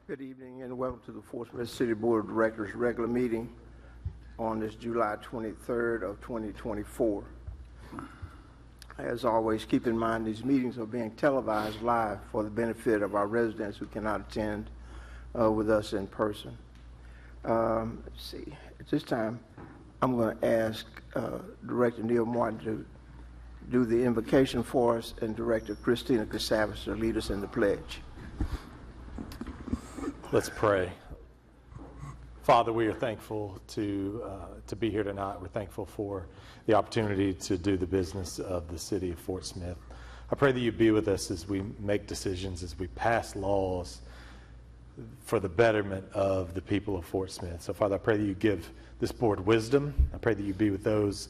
Good evening and welcome to the Fort Smith City Board of Directors regular meeting on this July 23rd of 2024. As always, keep in mind these meetings are being televised live for the benefit of our residents who cannot attend with us in person. Let's see, at this time I'm going to ask Director Neil Martin to do the invocation for us and Director Christina Casavas to lead us in the pledge. Let's pray. Father, we are thankful to be here tonight. We're thankful for the opportunity to do the business of the city of Fort Smith. I pray that you be with us as we make decisions, as we pass laws for the betterment of the people of Fort Smith. So, Father, I pray that you give this board wisdom. I pray that you be with those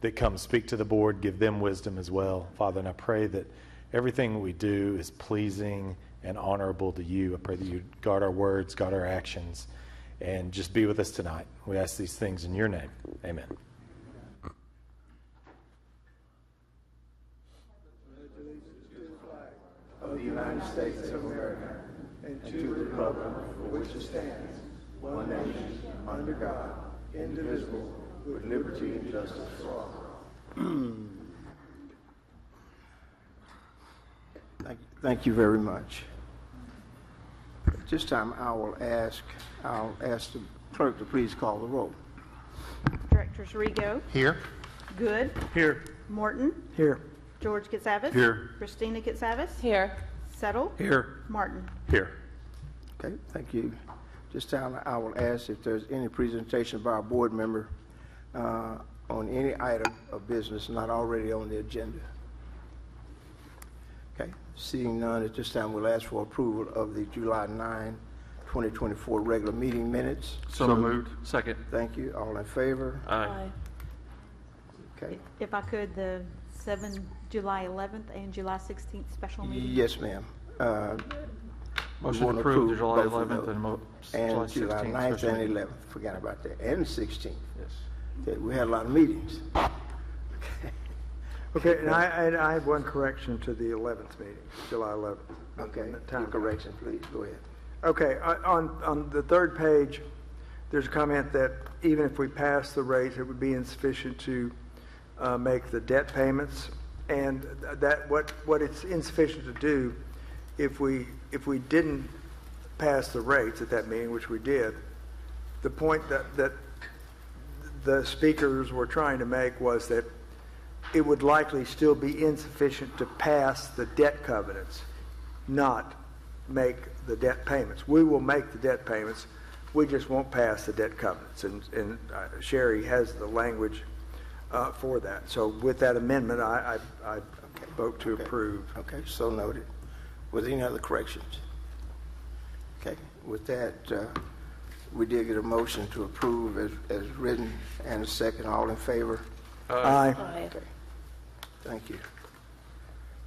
that come speak to the board, give them wisdom as well, Father. And I pray that everything we do is pleasing and honorable to you. I pray that you guard our words, guard our actions, and just be with us tonight. We ask these things in your name. Amen. Of the United States of America and to the republic for which it stands, one nation, under God, indivisible, with liberty and justice for all. Thank you very much. At this time, I'll ask the clerk to please call the roll. Directors Rigo. Here. Good. Here. Morton. Here. George Katsavas. Here. Christina Katsavas. Here. Settle. Here. Martin. Here. Okay, thank you. This time, I will ask if there's any presentation by a board member on any item of business not already on the agenda. Okay, seeing none, at this time we'll ask for approval of the July 9, 2024 regular meeting minutes. So moved. Second. Thank you. All in favor? Aye. Okay. If I could, the July 11th and July 16th special meeting. Yes, ma'am. Motion to approve the July both of 11th those. and July July 16th. 9th special and meeting. 11th. Forgot about that. And 16th. Yes. Okay, we had a lot of meetings. Okay, and I have one correction to the 11th meeting, July 11th. Okay, Time. correction, please. Go ahead. Okay, on the third page, there's a comment that even if we pass the rates, it would be insufficient to make the debt payments, and that what it's insufficient to do if we didn't pass the rates at that meeting, which we did. The point that the speakers were trying to make was that it would likely still be insufficient to pass the debt covenants, not make the debt payments. We will make the debt payments, we just won't pass the debt covenants, and Sherry has the language for that. So with that amendment, I vote to approve. Okay, so noted. With any other corrections? Okay, with that, we did get a motion to approve as written and a second. All in favor? Aye. Okay, thank you.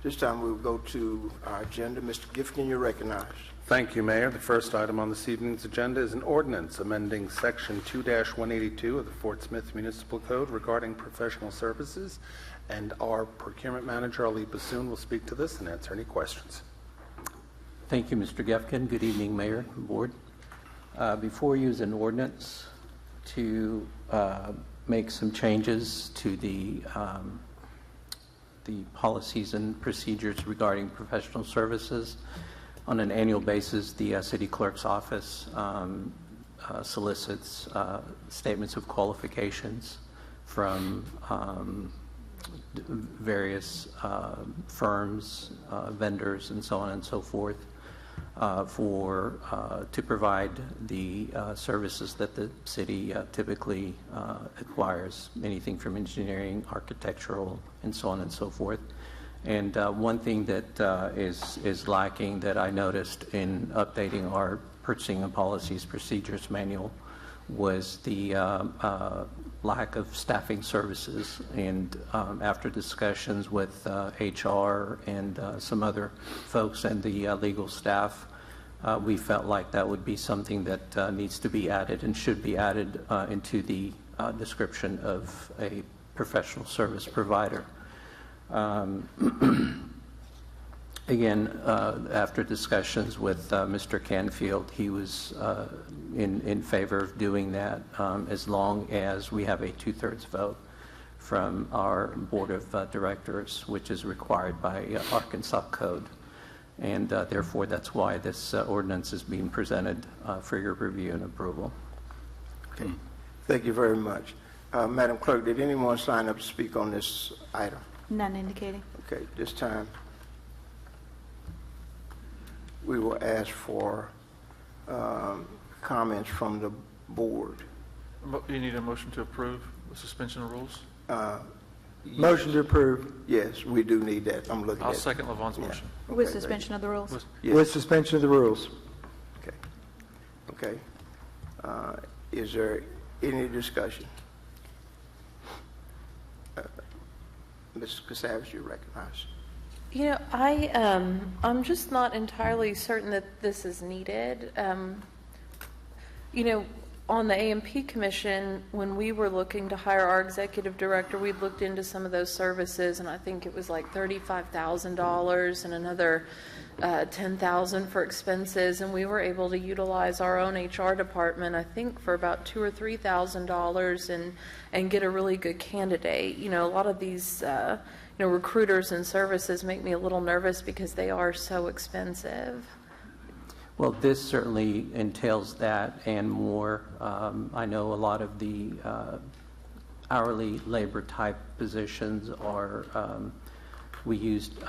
This time we'll go to our agenda. Mr. Gifkin, you're recognized. Thank you, Mayor. The first item on this evening's agenda is an ordinance amending Section 2-182 of the Fort Smith Municipal Code regarding professional services, and our procurement manager, Ali Bassoon, will speak to this and answer any questions. Thank you, Mr. Gefkin. Good evening, Mayor and Board. Before you is an ordinance to make some changes to the policies and procedures regarding professional services. On an annual basis, the city clerk's office solicits statements of qualifications from various firms, vendors, and so on and so forth to provide the services that the city typically acquires, anything from engineering, architectural, and so on and so forth. And one thing that is lacking that I noticed in updating our purchasing and policies procedures manual was the lack of staffing services. And after discussions with HR and some other folks and the legal staff, we felt like that would be something that needs to be added and should be added into the description of a professional service provider. Again, after discussions with Mr. Canfield, he was in favor of doing that as long as we have a 2/3 vote from our Board of Directors, which is required by Arkansas Code. And therefore, that's why this ordinance is being presented for your review and approval. Okay. Thank you very much. Madam Clerk, did anyone sign up to speak on this item? None indicating. Okay, this time we will ask for comments from the board. You need a motion to approve the suspension of rules? Motion to approve. Yes, we do need that. I'm looking at I'll it. second Levon's motion. With Okay, suspension of the rules? Yes. With suspension of the rules. Okay. Okay. Is there any discussion? Ms. Casavis, you recognize. You know, I'm just not entirely certain that this is needed. You know, on the AMP Commission, when we were looking to hire our executive director, we looked into some of those services, and I think it was like $35,000 and another $10,000 for expenses, and we were able to utilize our own HR department, I think, for about $2,000 or $3,000 and get a really good candidate. You know, a lot of these you know, recruiters and services make me a little nervous because they are so expensive. Well, this certainly entails that and more. I know a lot of the hourly labor type positions are, we used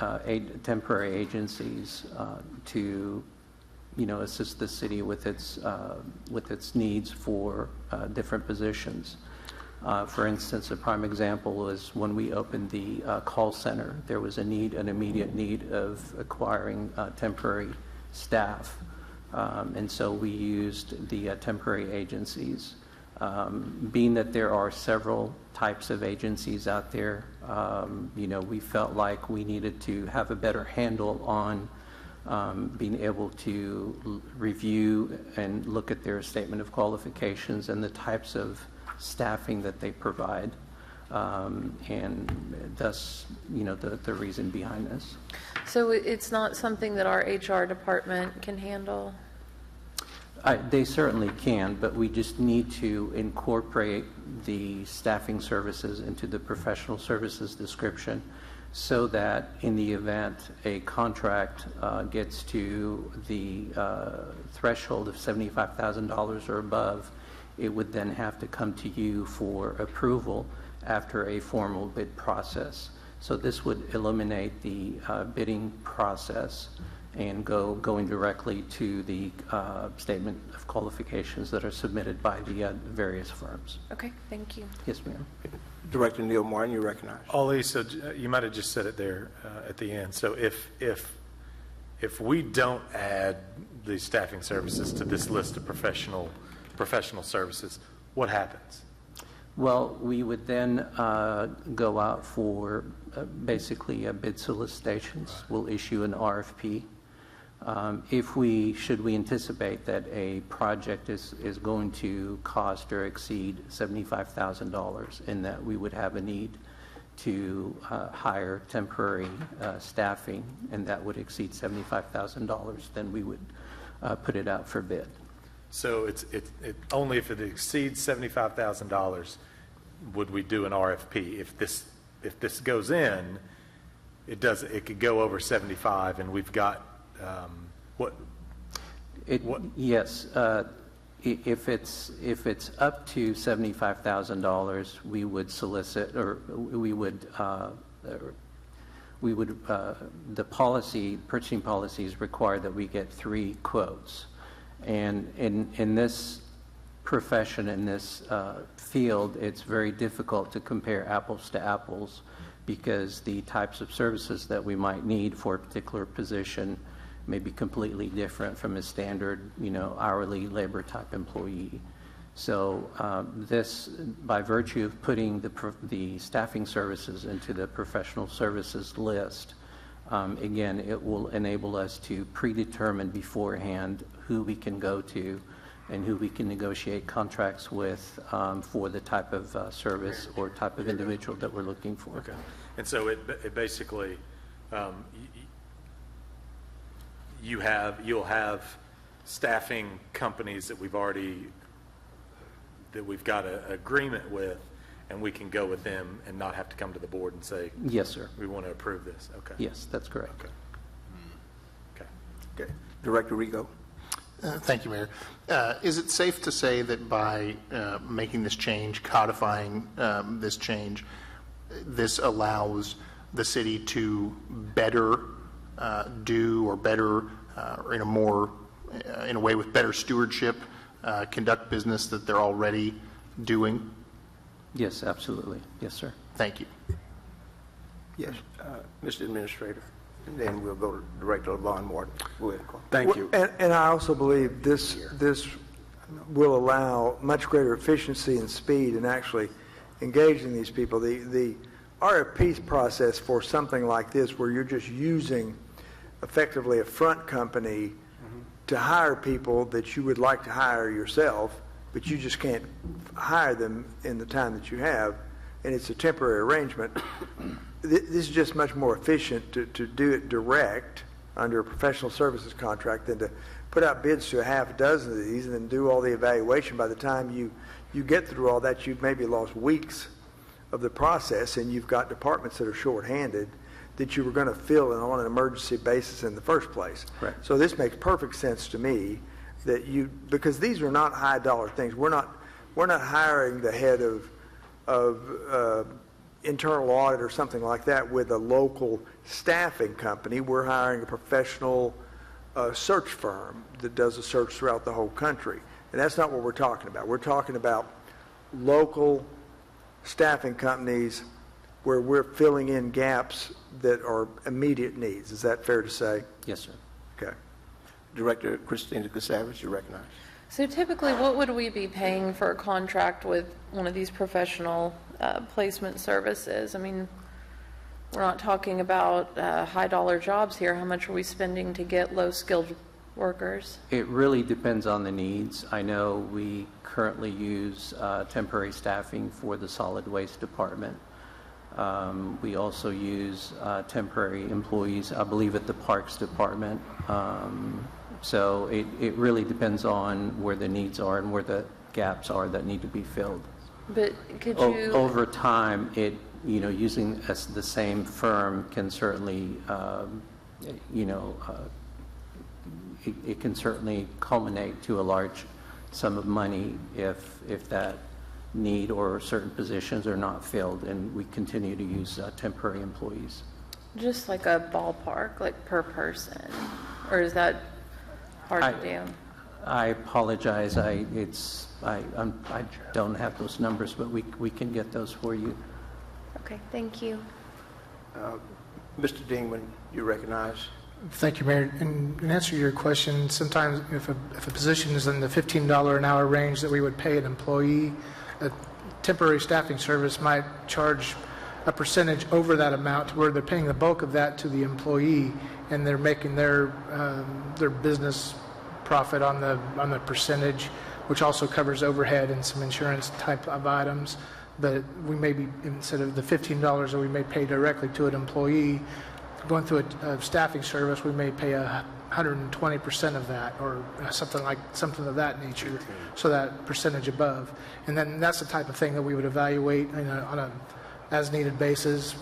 temporary agencies to, you know, assist the city with its needs for different positions. For instance, a prime example was when we opened the call center, there was an immediate need of acquiring temporary staff. And so we used the temporary agencies. Being that there are several types of agencies out there, you know, we felt like we needed to have a better handle on being able to review and look at their statement of qualifications and the types of staffing that they provide. And thus, you know, the reason behind this. So it's not something that our HR department can handle? They certainly can, but we just need to incorporate the staffing services into the professional services description so that in the event a contract gets to the threshold of $75,000 or above, it would then have to come to you for approval after a formal bid process. So this would eliminate the bidding process and going directly to the statement of qualifications that are submitted by the various firms. Okay, thank you. Yes, ma'am. Director Neil Martin, you recognize. Ollie, so you might have just said it there at the end. So if we don't add the staffing services to this list of professional services, what happens? Well, we would then go out for basically bid solicitations. We'll issue an RFP. Should we anticipate that a project is going to cost or exceed $75,000 and that we would have a need to hire temporary staffing and that would exceed $75,000, then we would put it out for bid. So it's only if it exceeds $75,000 would we do an RFP. If this goes in, it could go over 75, and we've got Yes, if it's up to $75,000, we would solicit, or we would the purchasing policies require that we get 3 quotes. And in this profession, in this field, it's very difficult to compare apples to apples because the types of services that we might need for a particular position may be completely different from a standard, you know, hourly labor type employee. So this, by virtue of putting the staffing services into the professional services list, again, it will enable us to predetermine beforehand who we can go to and who we can negotiate contracts with for the type of service or type of individual that we're looking for. Okay. And so it basically, you'll have staffing companies that we've got an agreement with, and we can go with them and not have to come to the board and say, Yes, sir. we want to approve this. Okay. Yes, that's correct. Okay. Okay. Okay. Director Rigo. Thank you, Mayor. Is it safe to say that by making this change, codifying this change, this allows the city to better do or better, in a way with better stewardship, conduct business that they're already doing? Yes, absolutely. Yes, sir. Thank you. Yes. Mr. Administrator. And then we'll go to Director LaVon Martin. Go ahead, Carl. Thank you. And I also believe this will allow much greater efficiency and speed in actually engaging these people. The RFP process for something like this, where you're just using effectively a front company to hire people that you would like to hire yourself, but you just can't hire them in the time that you have, and it's a temporary arrangement. This is just much more efficient to do it direct under a professional services contract than to put out bids to a half dozen of these and then do all the evaluation. By the time you get through all that, you've maybe lost weeks of the process, and you've got departments that are shorthanded that you were going to fill in on an emergency basis in the first place. Right. So this makes perfect sense to me that because these are not high dollar things. We're not hiring the head of internal audit or something like that with a local staffing company. We're hiring a professional search firm that does a search throughout the whole country. And that's not what we're talking about. We're talking about local staffing companies where we're filling in gaps that are immediate needs. Is that fair to say? Yes, sir. Okay. Director Christina Casavage, you recognize. So typically, what would we be paying for a contract with one of these professional placement services? I mean, we're not talking about high-dollar jobs here. How much are we spending to get low-skilled workers? It really depends on the needs. I know we currently use temporary staffing for the solid waste department. We also use temporary employees, I believe, at the Parks Department. So it really depends on where the needs are and where the gaps are that need to be filled. But could you... Over time, using the same firm can certainly, it can certainly culminate to a large sum of money if that need or certain positions are not filled, and we continue to use temporary employees. Just like a ballpark, like per person, or is that hard to do? I apologize. I don't have those numbers, but we can get those for you. Okay, thank you. Mr. Dingman, you recognize. Thank you, Mayor. In answer to your question, sometimes if a position is in the $15 an hour range that we would pay an employee, a temporary staffing service might charge a percentage over that amount, where they're paying the bulk of that to the employee, and they're making their business profit on the percentage, which also covers overhead and some insurance type of items. But we may be, instead of the $15 that we may pay directly to an employee, going through a staffing service, we may pay 120% of that, or something of that nature, so that percentage above. And then that's the type of thing that we would evaluate on a as-needed basis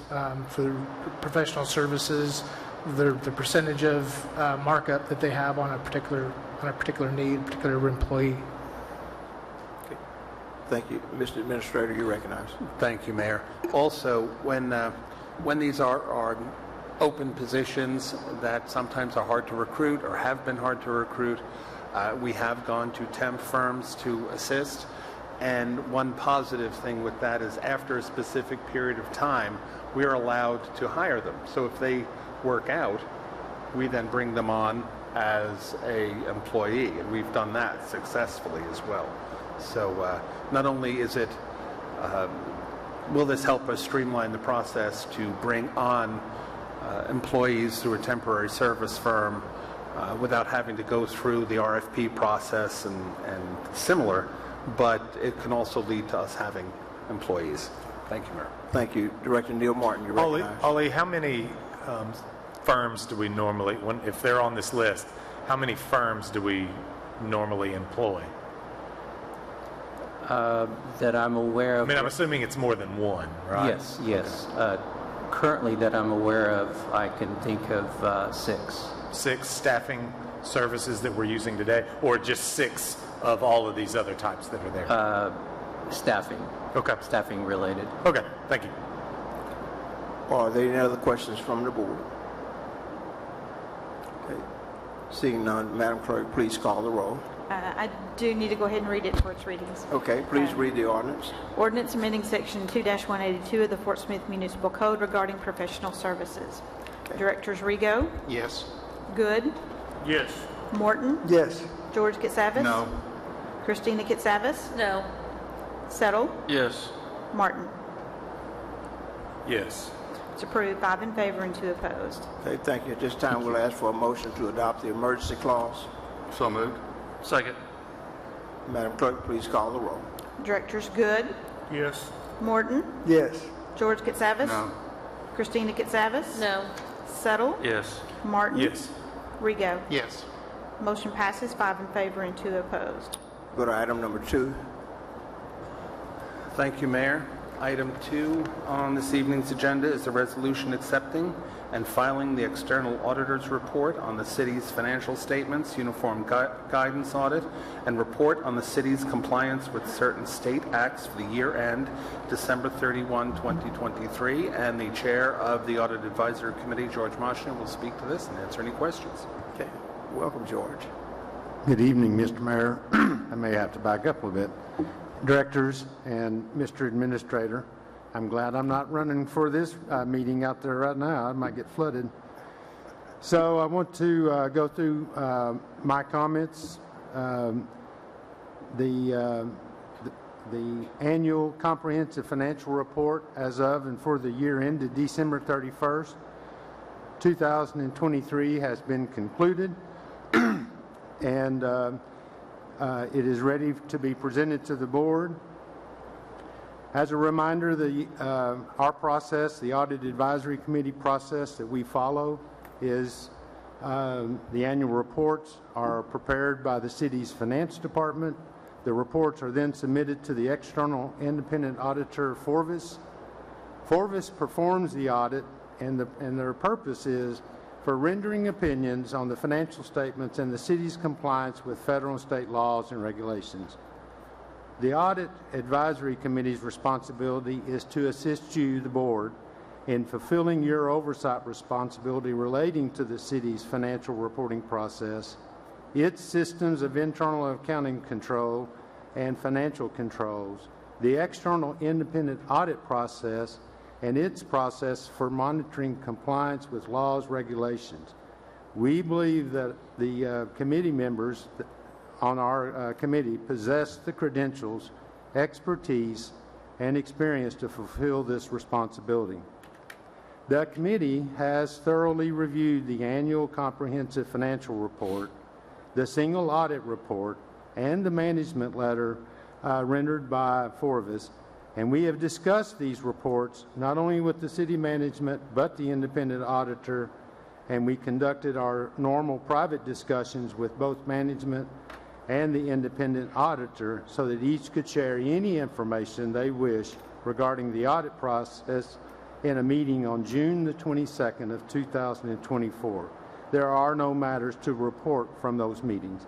for the professional services, the percentage of markup that they have on a particular need, particular employee. Okay. Thank you. Mr. Administrator, you recognize. Thank you, Mayor. Also, when these are open positions that sometimes are hard to recruit or have been hard to recruit, we have gone to temp firms to assist. And one positive thing with that is after a specific period of time, we are allowed to hire them. So if they work out, we then bring them on as an employee, and we've done that successfully as well. So not only is it, will this help us streamline the process to bring on employees through a temporary service firm without having to go through the RFP process and similar, but it can also lead to us having employees. Thank you, Mayor. Thank you. Director Neil Martin, you recognize. Ollie, how many firms do we normally, if they're on this list, how many firms do we normally employ? That I'm aware I of. mean, I'm assuming it's more than one, right? Yes. Currently that I'm aware of, I can think of 6. 6 staffing services that we're using today, or just 6 of all of these other types that are there? Staffing. Okay. Staffing related. Okay, thank you. Are there any other questions from the board? Okay. Seeing none, Madam Clerk, please call the roll. I do need to go ahead and read it for its readings. Okay, please read the ordinance. Ordinance amending Section 2-182 of the Fort Smith Municipal Code regarding professional services. Directors Rigo, Yes. Good, Yes. Morton, Yes. George Katsavas. No. Christina Katsavas. No. Settle, Yes. Martin. Yes. It's approved, 5 in favor and 2 opposed. Okay, thank you. At this time, we'll ask for a motion to adopt the emergency clause. So moved. Second. Madam Clerk, please call the roll. Directors Good, Yes. Morton, Yes. George Katsavas. No. Christina Katsavas. No. Settle, Yes. Martin. Yes. Rigo. Yes. Motion passes, 5 in favor and 2 opposed. Go to item number 2. Thank you, Mayor. Item 2 on this evening's agenda is a resolution accepting and filing the external auditor's report on the city's financial statements, uniform guidance audit, and report on the city's compliance with certain state acts for the year end December 31, 2023. And the chair of the Audit Advisory Committee, George Moshner, will speak to this and answer any questions. Okay, welcome, George. Good evening, Mr. Mayor. I may have to back up a bit. Directors and Mr. Administrator, I'm glad I'm not running for this meeting out there right now. I might get flooded. So I want to go through my comments. The annual comprehensive financial report as of and for the year ended December 31st, 2023 has been concluded. And it is ready to be presented to the board. As a reminder, our process, the Audit Advisory Committee process that we follow is the annual reports are prepared by the city's finance department. The reports are then submitted to the external independent auditor, Forvis. Forvis performs the audit, and their purpose is for rendering opinions on the financial statements and the city's compliance with federal and state laws and regulations. The Audit Advisory Committee's responsibility is to assist you, the board, in fulfilling your oversight responsibility relating to the city's financial reporting process, its systems of internal accounting control and financial controls, the external independent audit process, and its process for monitoring compliance with laws, regulations. We believe that the committee members on our committee possess the credentials, expertise, and experience to fulfill this responsibility. The committee has thoroughly reviewed the annual comprehensive financial report, the single audit report, and the management letter rendered by Forvis, and we have discussed these reports not only with the city management but the independent auditor, and we conducted our normal private discussions with both management and the independent auditor so that each could share any information they wish regarding the audit process in a meeting on June the 22nd of 2024. There are no matters to report from those meetings.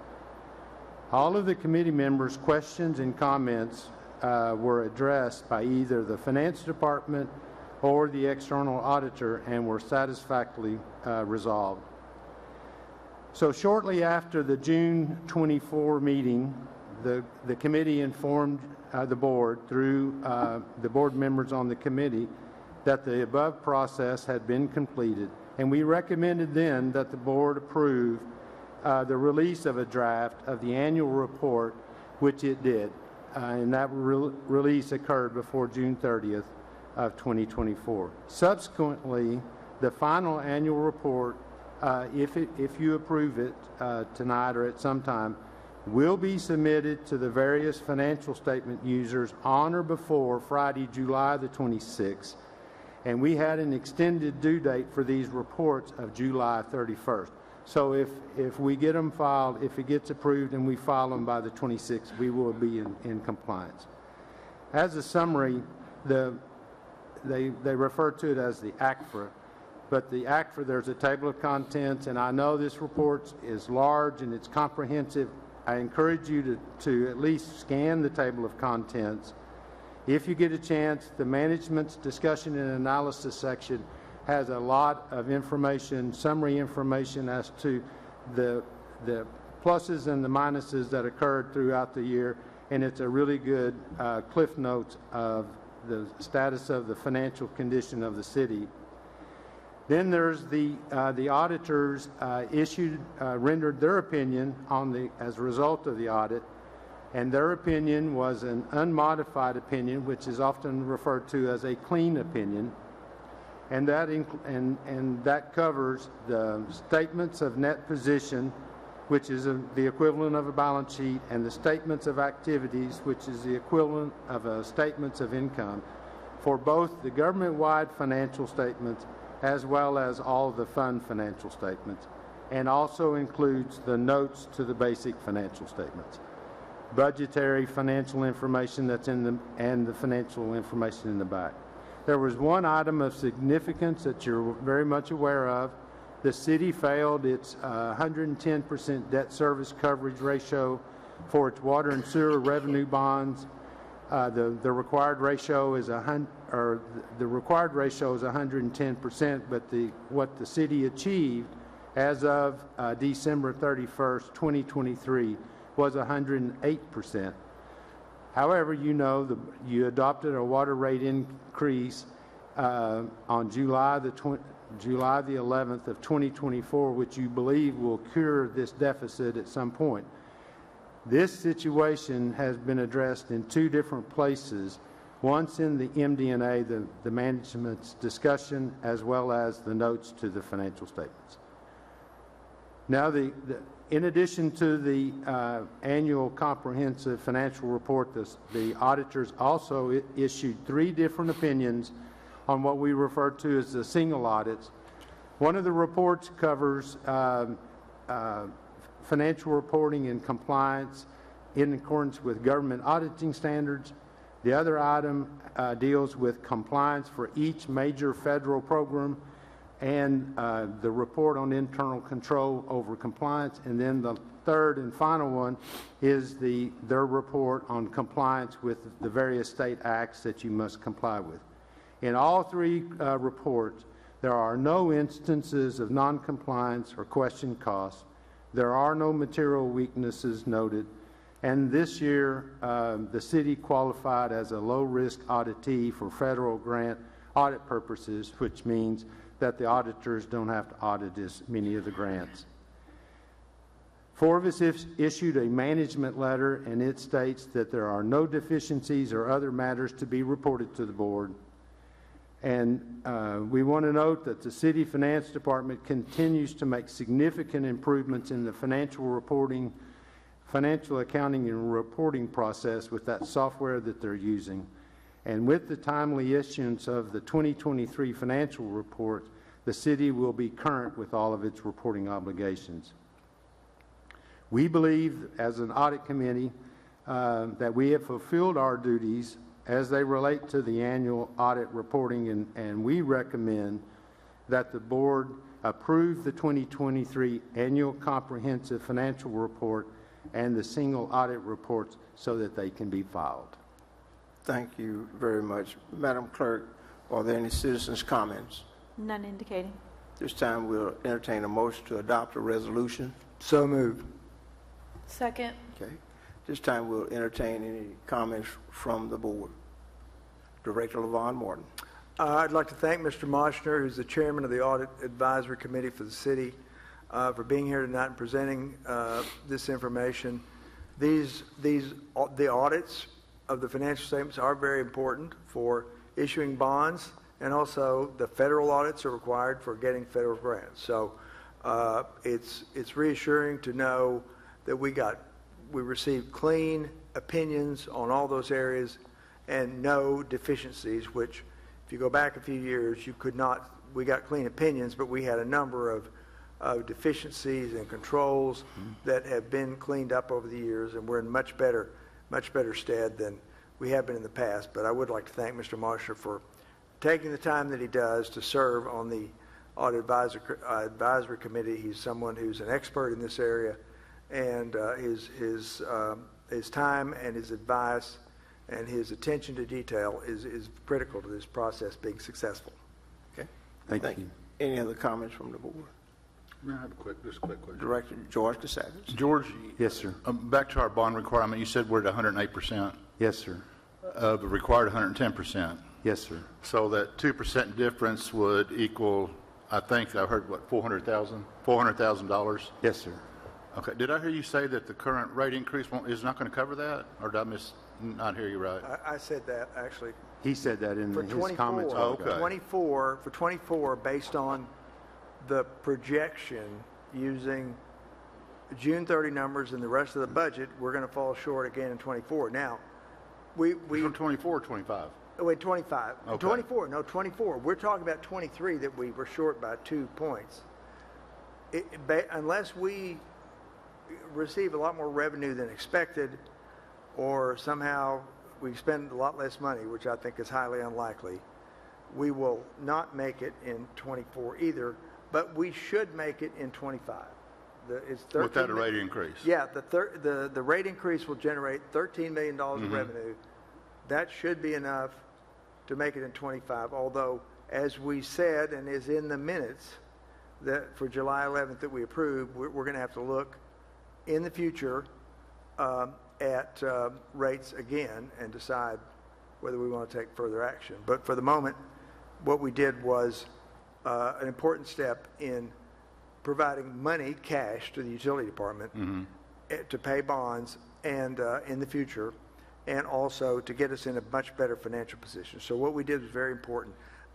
All of the committee members' questions and comments were addressed by either the finance department or the external auditor and were satisfactorily resolved. So shortly after the June 24 meeting, the committee informed the board through the board members on the committee that the above process had been completed, and we recommended then that the board approve the release of a draft of the annual report, which it did. And that release occurred before June 30th of 2024. Subsequently, the final annual report, if you approve it tonight or at some time, will be submitted to the various financial statement users on or before Friday, July the 26th. And we had an extended due date for these reports of July 31st. So if we get them filed, if it gets approved and we file them by the 26th, we will be in compliance. As a summary, they refer to it as the ACFRA, but the ACFRA, there's a table of contents, and I know this report is large and it's comprehensive. I encourage you to at least scan the table of contents. If you get a chance, the management's discussion and analysis section has a lot of information, summary information as to the pluses and the minuses that occurred throughout the year, and it's a really good cliff notes of the status of the financial condition of the city. Then there's the auditors rendered their opinion as a result of the audit, and their opinion was an unmodified opinion, which is often referred to as a clean opinion, and that covers the statements of net position, which is the equivalent of a balance sheet, and the statements of activities, which is the equivalent of statements of income, for both the government-wide financial statements as well as all of the fund financial statements, and also includes the notes to the basic financial statements, budgetary financial information that's and the financial information in the back. There was one item of significance that you're very much aware of. The city failed its 110% debt service coverage ratio for its water and sewer revenue bonds. The required ratio is 110%, but what the city achieved as of December 31st, 2023, was 108%. However, you adopted a water rate increase on July the 11th of 2024, which you believe will cure this deficit at some point. This situation has been addressed in two different places, once in the MD&A, the management's discussion, as well as the notes to the financial statements. Now, in addition to the annual comprehensive financial report, the auditors also issued 3 different opinions on what we refer to as the single audits. One of the reports covers financial reporting and compliance in accordance with government auditing standards. The other item deals with compliance for each major federal program, and the report on internal control over compliance. And then the third and final one is their report on compliance with the various state acts that you must comply with. In all 3 reports, there are no instances of non-compliance or question costs. There are no material weaknesses noted. And this year, the city qualified as a low-risk auditee for federal grant audit purposes, which means that the auditors don't have to audit as many of the grants. Forvis issued a management letter, and it states that there are no deficiencies or other matters to be reported to the board. And we want to note that the City Finance Department continues to make significant improvements in the financial accounting and reporting process with that software that they're using. And with the timely issuance of the 2023 financial report, the city will be current with all of its reporting obligations. We believe, as an audit committee, that we have fulfilled our duties as they relate to the annual audit reporting, and we recommend that the board approve the 2023 annual comprehensive financial report and the single audit reports so that they can be filed. Thank you very much. Madam Clerk, are there any citizens' comments? None indicating. This time we'll entertain a motion to adopt a resolution. So moved. Second. Okay. This time we'll entertain any comments from the board. Director LaVon Morton. I'd like to thank Mr. Moschner, who's the chairman of the Audit Advisory Committee for the city, for being here tonight and presenting this information. The audits of the financial statements are very important for issuing bonds, and also the federal audits are required for getting federal grants. So it's reassuring to know that we received clean opinions on all those areas and no deficiencies, which if you go back a few years, you could not, we got clean opinions, but we had a number of deficiencies and controls that have been cleaned up over the years, and we're in much better stead than we have been in the past. But I would like to thank Mr. Marshall for taking the time that he does to serve on the Audit Advisory Committee. He's someone who's an expert in this area, and his time and his advice and his attention to detail is critical to this process being successful. Okay. Thank you. Any other comments from the board? I have just a quick question. Director George Cassavas. George? Yes, sir. Back to our bond requirement, you said we're at 108% Yes, sir. of the required 110%. Yes, sir. So that 2% difference would equal, I think, I heard, what, $400,000? Yes, sir. Okay. Did I hear you say that the current rate increase is not going to cover that? Or did I not hear you right? I said that, actually. He said that in For his 24, comments. a while ago. Okay. for 24, based on the projection using June 30 numbers and the rest of the budget, we're going to fall short again in 24. Now, we From 24 or 25? wait, 25. Okay. 24, no, 24. We're talking about 23 that we were short by 2 points. Unless we receive a lot more revenue than expected, or somehow we spend a lot less money, which I think is highly unlikely, we will not make it in 24 either, but we should make it in 25. It's 13 Without a rate increase? Yeah, the rate increase will generate $13 million of revenue. That should be enough to make it in 25, although, as we said, and is in the minutes, that for July 11th that we approved, we're going to have to look in the future at rates again and decide whether we want to take further action. But for the moment, what we did was an important step in providing money, cash, to the utility department to pay bonds and in the future, and also to get us in a much better financial position. So what we did was very important,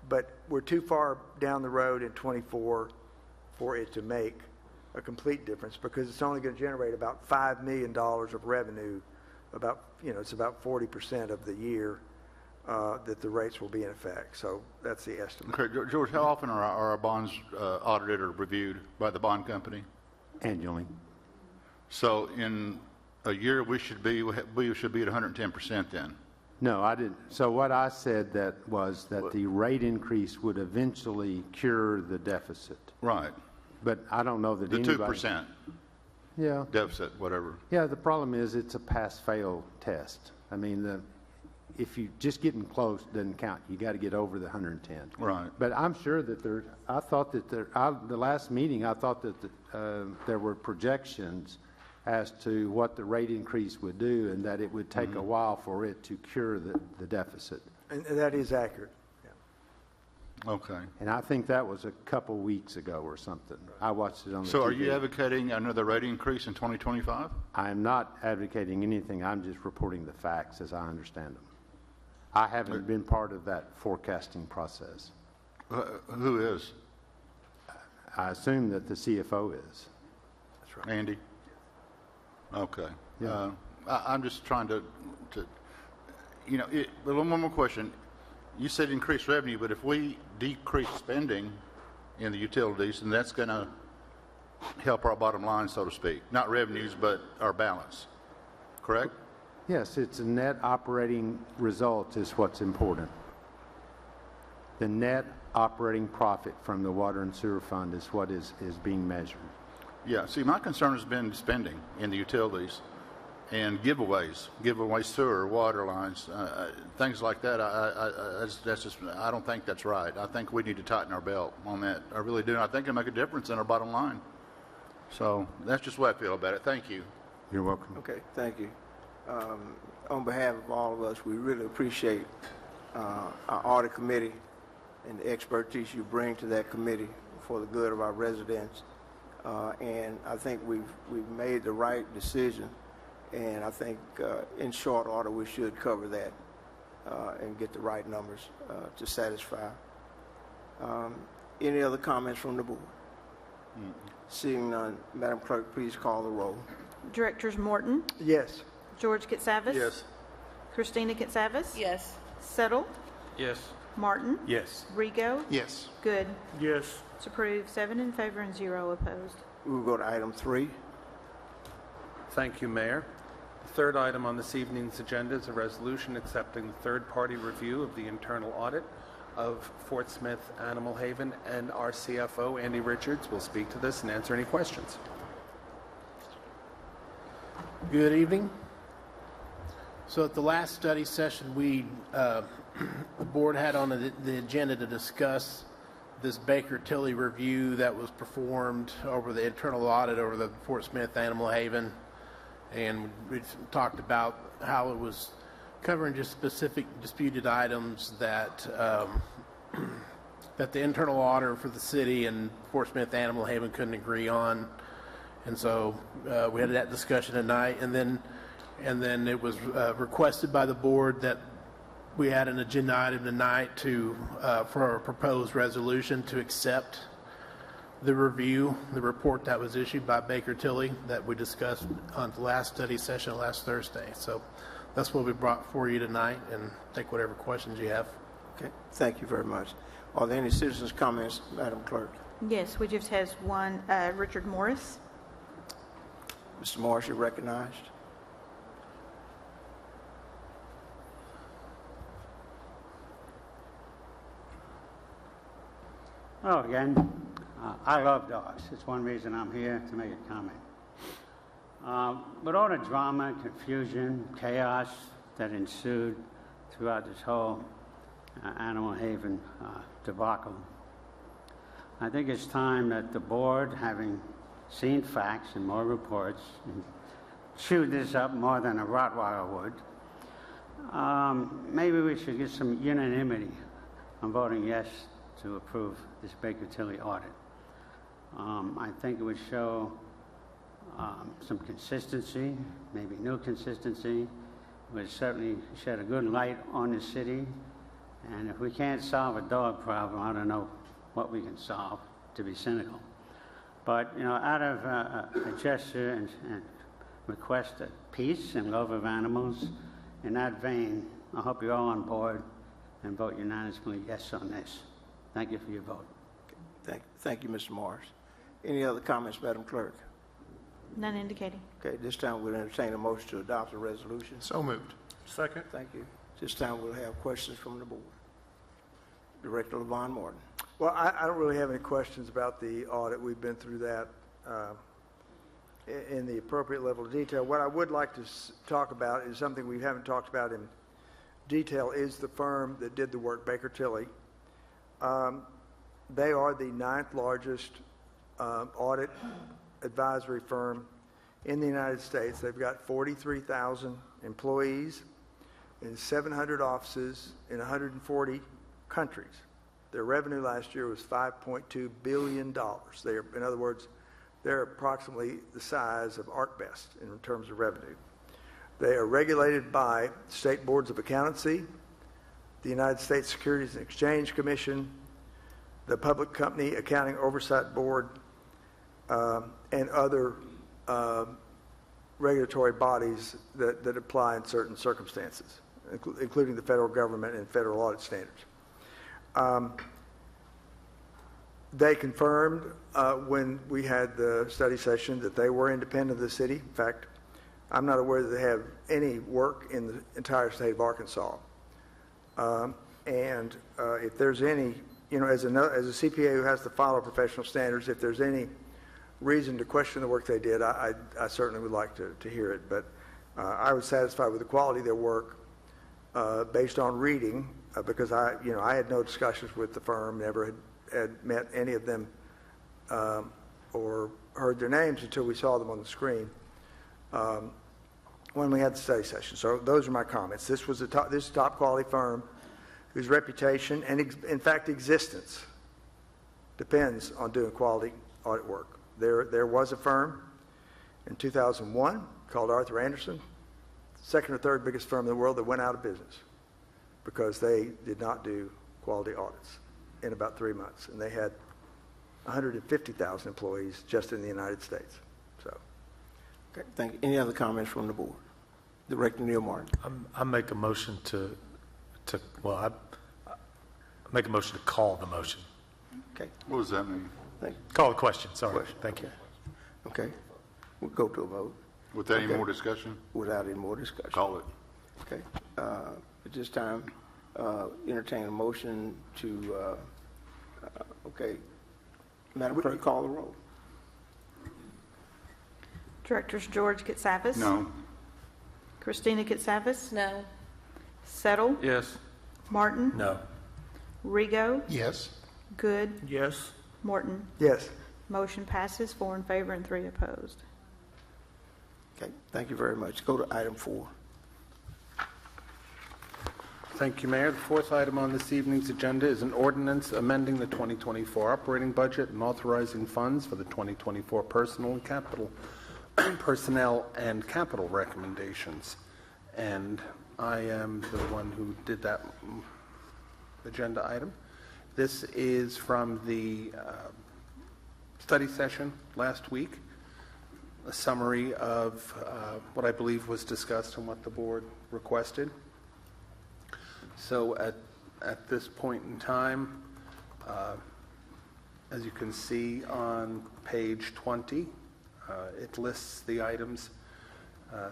but we're too far down the road in 24 for it to make a complete difference, because it's only going to generate about $5 million of revenue, it's about 40% of the year that the rates will be in effect. So that's the estimate. Okay, George, how often are our bonds audited or reviewed by the bond company? Annually. So in a year, we should be at 110% then? No, I didn't. So what I said was that the rate increase would eventually cure the deficit. Right. But I don't know that The anybody... 2% Yeah. deficit, whatever. Yeah, the problem is it's a pass-fail test. I mean, if you just getting close doesn't count. You got to get over the 110. Right. But I'm sure that I thought that the last meeting, I thought that there were projections as to what the rate increase would do, and that it would take a while for it to cure the deficit. And that is accurate. Okay. And I think that was a couple weeks ago or something. I watched it on the So are TV. you advocating another rate increase in 2025? I am not advocating anything. I'm just reporting the facts as I understand them. I haven't been part of that forecasting process. Who is? I assume that the CFO is. That's right. Andy? Okay. Yeah. I'm just trying to one more question. You said increase revenue, but if we decrease spending in the utilities, then that's going to help our bottom line, so to speak. Not revenues, but our balance. Correct? Yes, it's a net operating result is what's important. The net operating profit from the water and sewer fund is what is being measured. Yeah. See, my concern has been spending in the utilities and giveaways sewer, water lines, things like that. I don't think that's right. I think we need to tighten our belt on that. I really do. I think it'll make a difference in our bottom line. So that's just what I feel about it. Thank you. You're welcome. Okay, thank you. On behalf of all of us, we really appreciate our audit committee and the expertise you bring to that committee for the good of our residents. And I think we've made the right decision. And I think in short order, we should cover that and get the right numbers to satisfy. Any other comments from the board? Seeing none, Madam Clerk, please call the roll. Directors Morton, Yes. George Katsavas. Yes. Christina Katsavas. Yes. Settle, Yes. Martin? Yes. Rego? Yes. Good. Yes. It's approved, 7 in favor and 0 opposed. We will go to item 3. Thank you, Mayor. The third item on this evening's agenda is a resolution accepting the third-party review of the internal audit of Fort Smith Animal Haven, and our CFO, Andy Richards, will speak to this and answer any questions. Good evening. So at the last study session, the board had on the agenda to discuss this Baker Tilly review that was performed over the internal audit over the Fort Smith Animal Haven. And we talked about how it was covering just specific disputed items that that the internal auditor for the city and Fort Smith Animal Haven couldn't agree on. And so we had that discussion tonight, and then it was requested by the board that we had an agenda item tonight for a proposed resolution to accept the review, the report that was issued by Baker Tilly that we discussed on the last study session last Thursday. So that's what we brought for you tonight, and take whatever questions you have. Okay, thank you very much. Are there any citizens' comments, Madam Clerk? Yes, we just has one, Richard Morris. Mr. Morris, you're recognized. Hello again. I love dogs. It's one reason I'm here, to make a comment. With all the drama, confusion, chaos that ensued throughout this whole Animal Haven debacle, I think it's time that the board, having seen facts and more reports, and chewed this up more than a Rottweiler would, maybe we should get some unanimity on voting yes to approve this Baker Tilly audit. I think it would show some consistency, maybe new consistency. It would certainly shed a good light on the city. And if we can't solve a dog problem, I don't know what we can solve, to be cynical. But, you know, out of a gesture and request of peace and love of animals, in that vein, I hope you're all on board and vote unanimously yes on this. Thank you for your vote. Thank you, Mr. Morris. Any other comments, Madam Clerk? None indicating. Okay, this time we'll entertain a motion to adopt the resolution. So moved. Second. Thank you. This time we'll have questions from the board. Director LaVon Martin. Well, I don't really have any questions about the audit. We've been through that in the appropriate level of detail. What I would like to talk about is something we haven't talked about in detail, is the firm that did the work, Baker Tilly. They are the 9th largest audit advisory firm in the United States. They've got 43,000 employees in 700 offices in 140 countries. Their revenue last year was $5.2 billion. In other words, they're approximately the size of ArcBest in terms of revenue. They are regulated by state boards of accountancy, the United States Securities and Exchange Commission, the Public Company Accounting Oversight Board, and other regulatory bodies that apply in certain circumstances, including the federal government and federal audit standards. They confirmed when we had the study session that they were independent of the city. In fact, I'm not aware that they have any work in the entire state of Arkansas. And if there's any, you know, as a CPA who has to follow professional standards, if there's any reason to question the work they did, I certainly would like to hear it. But I was satisfied with the quality of their work based on reading, because I had no discussions with the firm, never had met any of them or heard their names until we saw them on the screen when we had the study session. So those are my comments. This was this is a top quality firm whose reputation and in fact existence depends on doing quality audit work. There was a firm in 2001 called Arthur Anderson, second or third biggest firm in the world, that went out of business because they did not do quality audits in about 3 months, and they had 150,000 employees just in the United States. So, okay, thank you. Any other comments from the board? Director Neil Martin. I make a motion Make a motion to call the motion. Okay, What does that mean? thank, Call the question, sorry. Question. Thank you. okay. We'll go to a vote With any Okay. more discussion? without any more discussion. Call it. Okay, at this time, entertain a motion to, okay, Madam Clerk, call the roll. Directors George Katsavas. No. Christina Katsavas. No. Settle. Yes. Martin. No. Rigo. Yes. Good. Yes. Morton. Yes. Motion passes 4 in favor and 3 opposed. Okay, thank you very much. Go to item 4. Thank you, Mayor. The fourth item on this evening's agenda is an ordinance amending the 2024 operating budget and authorizing funds for the 2024 personnel and capital recommendations. And I am the one who did that agenda item. This is from the study session last week, a summary of what I believe was discussed and what the board requested. So at this point in time, as you can see on page 20, it lists the items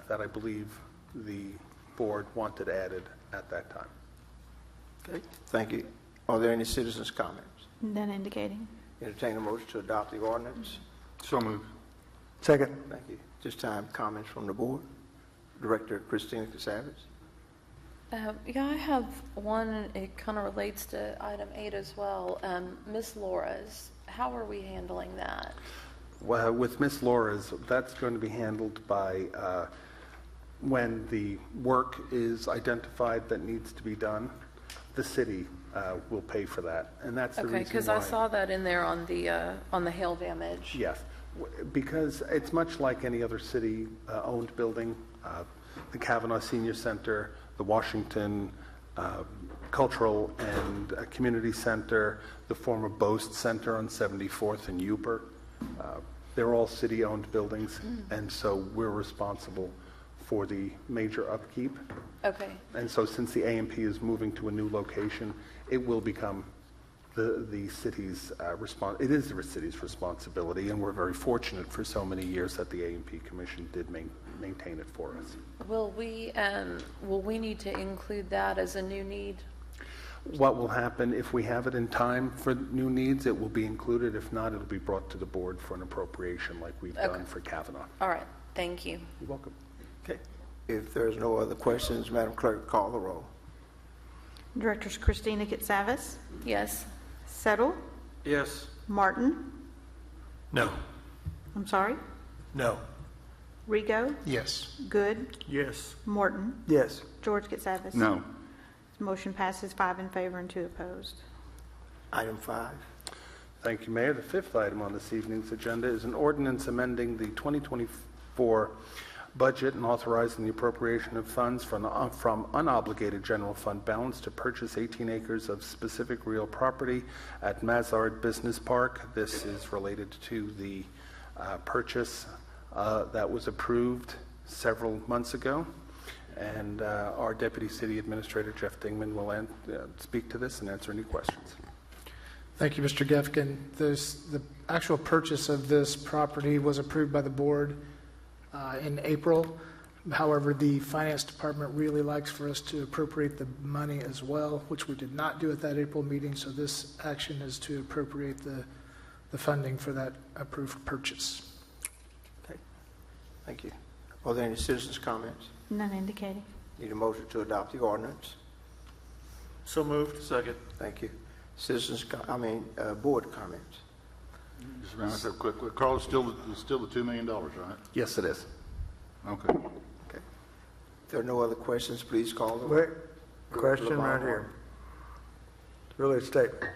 that I believe the board wanted added at that time. Okay, thank you. Are there any citizens' comments? None indicating. Entertain a motion to adopt the ordinance. So moved. Second. Thank you. This time, comments from the board. Director Christina Casares. Yeah, I have one, and it kind of relates to item 8 as well. Ms. Laura's, how are we handling that? Well, with Ms. Laura's, that's going to be handled by when the work is identified that needs to be done, the city will pay for that, and that's the reason why. Okay, because I saw that in there on the hail damage. Yes, because it's much like any other city-owned building, the Kavanaugh Senior Center, the Washington Cultural and Community Center, the former Boast Center on 74th and Uber. They're all city-owned buildings, and so we're responsible for the major upkeep. Okay. And so since the A&P is moving to a new location, it will become the city's it is the city's responsibility, and we're very fortunate for so many years that the A&P Commission did maintain it for us. Will we need to include that as a new need? What will happen if we have it in time for new needs, it will be included. If not, it'll be brought to the board for an appropriation like we've done for Kavanaugh. All right, thank you. You're welcome. Okay. If there's no other questions, Madam Clerk, call the roll. Directors Christina Katsavas. Yes. Settle. Yes. Martin. No. I'm sorry. No. Rigo. Yes. Good. Yes. Morton. Yes. George Katsavas. No. Motion passes 5 in favor and 2 opposed. Item 5. Thank you, Mayor. The fifth item on this evening's agenda is an ordinance amending the 2024 budget and authorizing the appropriation of funds from unobligated general fund balance to purchase 18 acres of specific real property at Massard Business Park. This is related to the purchase that was approved several months ago. And our Deputy City Administrator, Jeff Dingman, will speak to this and answer any questions. Thank you, Mr. Gefkin. The actual purchase of this property was approved by the board in April. However, the Finance Department really likes for us to appropriate the money as well, which we did not do at that April meeting, so this action is to appropriate the funding for that approved purchase. Okay. Thank you. Are there any citizens' comments? None indicating. Need a motion to adopt the ordinance. So moved. Second. Thank you. Board comments. Just round us up quick. Carl, it's still the $2 million, right? Yes, it is. Okay. Okay. If there are no other questions, please call the roll. Wait, question right here. It's really a statement.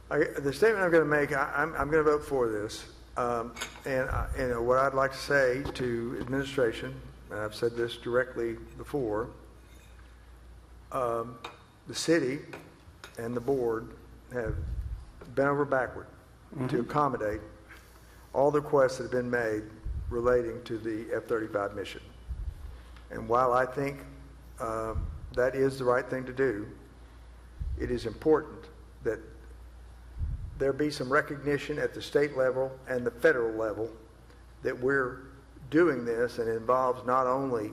The statement I'm going to make, I'm going to vote for this. And what I'd like to say to administration, and I've said this directly before, the city and the board have bent over backward to accommodate all the requests that have been made relating to the F-35 mission. And while I think that is the right thing to do, it is important that there be some recognition at the state level and the federal level that we're doing this, and it involves not only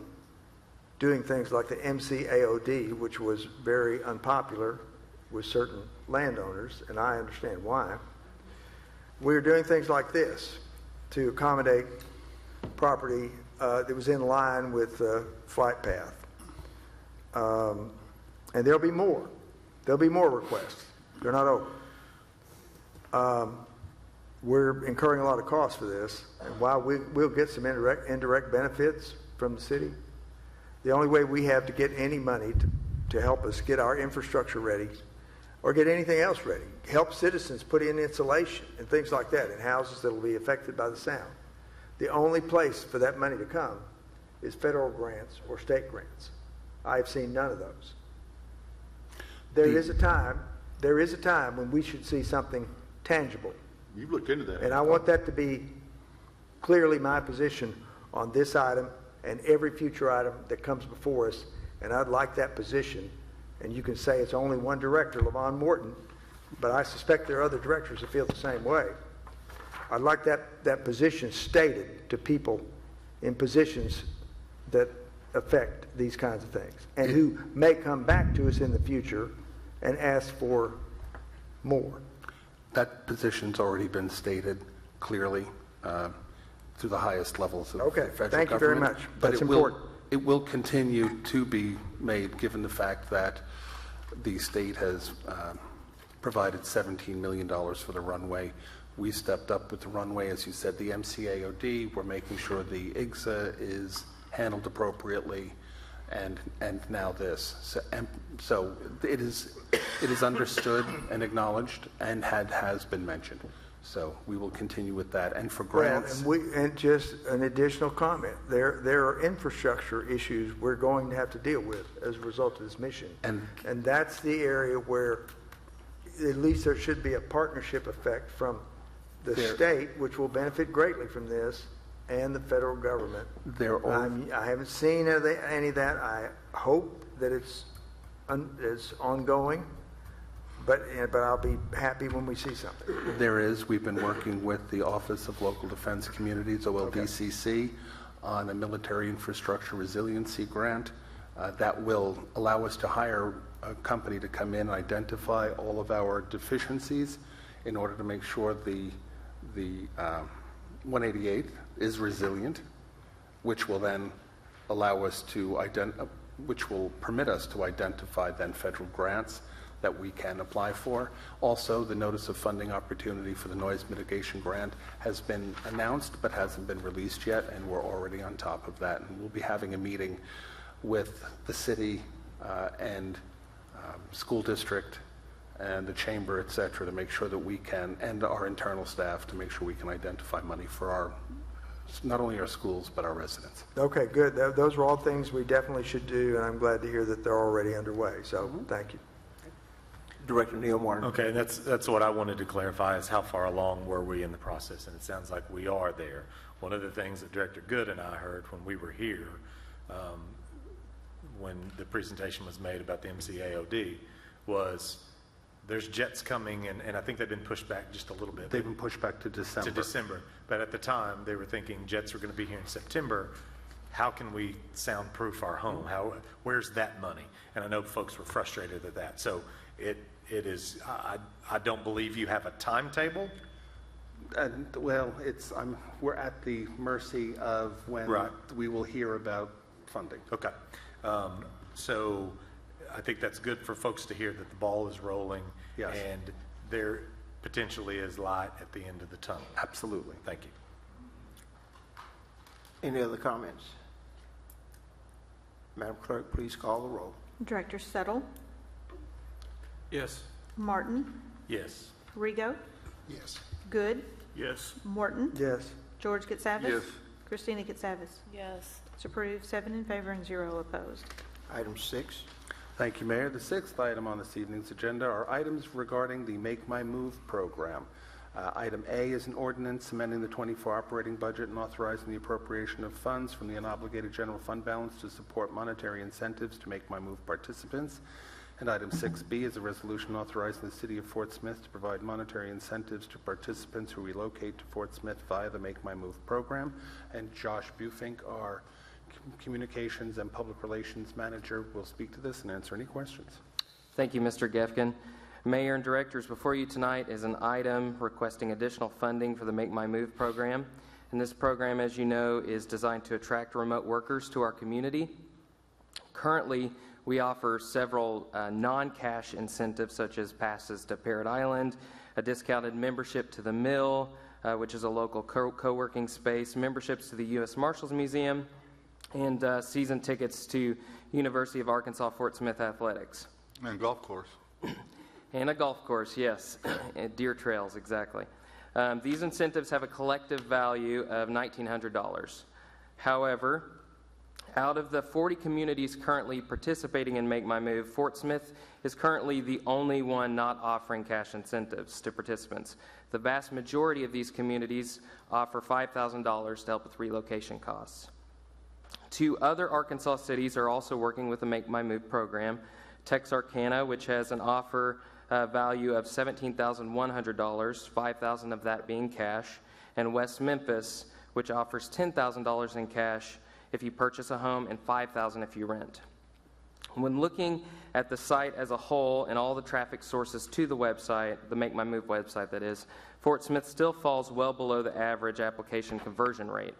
doing things like the MCAOD, which was very unpopular with certain landowners, and I understand why. We're doing things like this to accommodate property that was in line with the flight path. And there'll be more. There'll be more requests. They're not over. We're incurring a lot of costs for this, and while we'll get some indirect benefits from the city, the only way we have to get any money to help us get our infrastructure ready or get anything else ready, help citizens put in insulation and things like that in houses that will be affected by the sound. The only place for that money to come is federal grants or state grants. I have seen none of those. There is a time when we should see something tangible. You've looked into that. And I want that to be clearly my position on this item and every future item that comes before us. And I'd like that position. And you can say it's only one director, Levon Morton, but I suspect there are other directors that feel the same way. I'd like that position stated to people in positions that affect these kinds of things and who may come back to us in the future and ask for more. That position's already been stated clearly to the highest levels of Okay, the federal thank you very government. much. But That's it important. It will continue to be made, given the fact that the state has provided $17 million for the runway. We stepped up with the runway, as you said, the MCAOD. We're making sure the IGSA is handled appropriately, and now this. So it is understood and acknowledged and has been mentioned. So we will continue with that. And for grants, And just an additional comment, there are infrastructure issues we're going to have to deal with as a result of this mission. And that's the area where at least there should be a partnership effect from the state, which will benefit greatly from this, and the federal government. I haven't seen any of that. I hope that it's ongoing. But I'll be happy when we see something. we've been working with the Office of Local Defense Communities, OLDCC, on a military infrastructure resiliency grant that will allow us to hire a company to come in and identify all of our deficiencies in order to make sure the 188th is resilient, which will then allow us to which will permit us to identify then federal grants that we can apply for. Also, the notice of funding opportunity for the noise mitigation grant has been announced but hasn't been released yet, and we're already on top of that. And we'll be having a meeting with the city and school district and the chamber, et cetera, to make sure that we can, and our internal staff, to make sure we can identify money for not only our schools but our residents. Okay, good. Those are all things we definitely should do, and I'm glad to hear that they're already underway. So thank you. Director Neil Martin. Okay, and that's what I wanted to clarify, is how far along were we in the process, and it sounds like we are there. One of the things that Director Good and I heard when we were here, when the presentation was made about the MCAOD, was there's jets coming, and I think they've been pushed back just a little bit. They've been pushed back to December. But at the time, they were thinking jets were going to be here in September. How can we soundproof our home? Where's that money? And I know folks were frustrated at that. So it is, I don't believe you have a timetable. And well, we're at the mercy of when we will hear about funding. Okay. So I think that's good for folks to hear that the ball is rolling. Yes. And there potentially is light at the end of the tunnel. Absolutely. Thank you. Any other comments? Madam Clerk, please call the roll. Director Settle, Yes. Martin, Yes. Rigo, Yes. Good, Yes. Morton, Yes. George Katsavis. Yes. Christina Katsavis. Yes. It's approved, 7 in favor and 0 opposed. Item 6. Thank you, Mayor. The sixth item on this evening's agenda are items regarding the MakeMyMove Program. Item A is an ordinance amending the 24 operating budget and authorizing the appropriation of funds from the unobligated general fund balance to support monetary incentives to MakeMyMove participants. And item 6B is a resolution authorizing the City of Fort Smith to provide monetary incentives to participants who relocate to Fort Smith via the MakeMyMove program. And Josh Bufink, our Communications and Public Relations Manager, will speak to this and answer any questions. Thank you, Mr. Gefkin. Mayor and Directors, before you tonight is an item requesting additional funding for the MakeMyMove program. And this program, as you know, is designed to attract remote workers to our community. Currently, we offer several non-cash incentives, such as passes to Parrot Island, a discounted membership to the Mill, which is a local co-working space, memberships to the U.S. Marshals Museum, and season tickets to University of Arkansas Fort Smith Athletics. And golf course. And a golf course, yes, and deer trails, exactly. These incentives have a collective value of $1,900. However, out of the 40 communities currently participating in MakeMyMove, Fort Smith is currently the only one not offering cash incentives to participants. The vast majority of these communities offer $5,000 to help with relocation costs. 2 other Arkansas cities are also working with the MakeMyMove program. Texarkana, which has an offer value of $17,100, $5,000 of that being cash, and West Memphis, which offers $10,000 in cash if you purchase a home and $5,000 if you rent. When looking at the site as a whole and all the traffic sources to the website, the MakeMyMove website that is, Fort Smith still falls well below the average application conversion rate.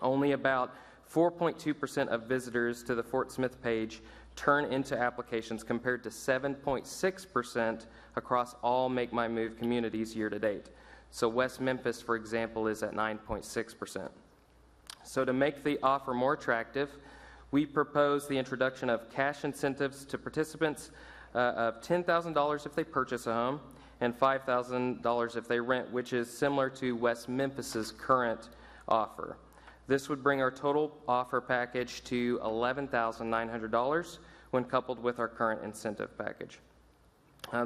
Only about 4.2% of visitors to the Fort Smith page turn into applications compared to 7.6% across all MakeMyMove communities year to date. So West Memphis, for example, is at 9.6%. So to make the offer more attractive, we propose the introduction of cash incentives to participants of $10,000 if they purchase a home and $5,000 if they rent, which is similar to West Memphis's current offer. This would bring our total offer package to $11,900 when coupled with our current incentive package.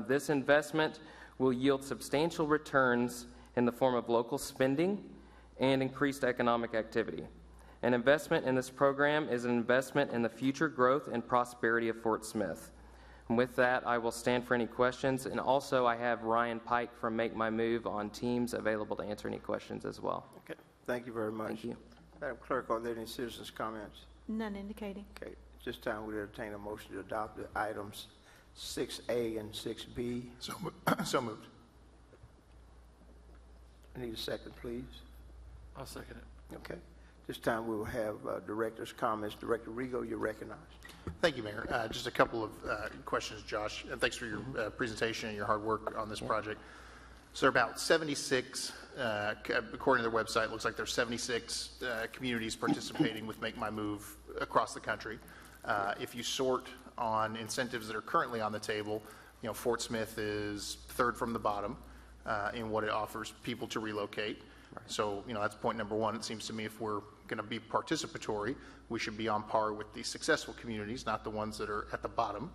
This investment will yield substantial returns in the form of local spending and increased economic activity. An investment in this program is an investment in the future growth and prosperity of Fort Smith. And with that, I will stand for any questions. And also, I have Ryan Pike from MakeMyMove on Teams available to answer any questions as well. Okay, thank you very much. Thank you. Madam Clerk, are there any citizens' comments? None indicating. Okay, at this time, we entertain a motion to adopt the items 6A and 6B. So moved. I need a second, please. I'll second it. Okay. This time we will have director's comments. Director Rigo, you're recognized. Thank you, Mayor. Just a couple of questions, Josh, and thanks for your presentation and your hard work on this project. So there are about 76, according to their website, it looks like there's 76 communities participating with MakeMyMove across the country. If you sort on incentives that are currently on the table, you know, Fort Smith is third from the bottom in what it offers people to relocate. Right. So, you know, that's point number one. It seems to me if we're going to be participatory, we should be on par with the successful communities, not the ones that are at the bottom.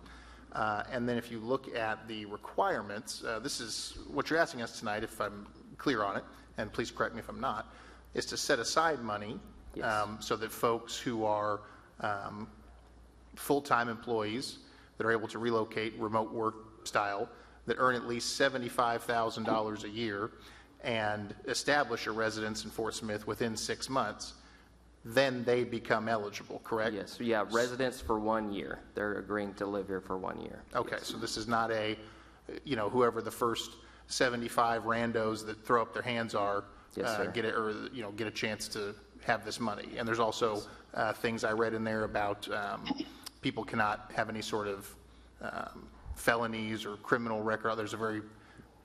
And then if you look at the requirements, this is what you're asking us tonight, if I'm clear on it, and please correct me if I'm not, is to set aside money so that folks who are full-time employees that are able to relocate remote work style that earn at least $75,000 a year and establish a residence in Fort Smith within 6 months, then they become eligible, correct? Yes, yeah, residents for 1 year. They're agreeing to live here for 1 year. Okay, yes. So this is not a, you know, whoever the first 75 randos that throw up their hands are, yes, get it, or, you know, get a chance to have this money. And there's also things I read in there about people cannot have any sort of felonies or criminal record. There's a very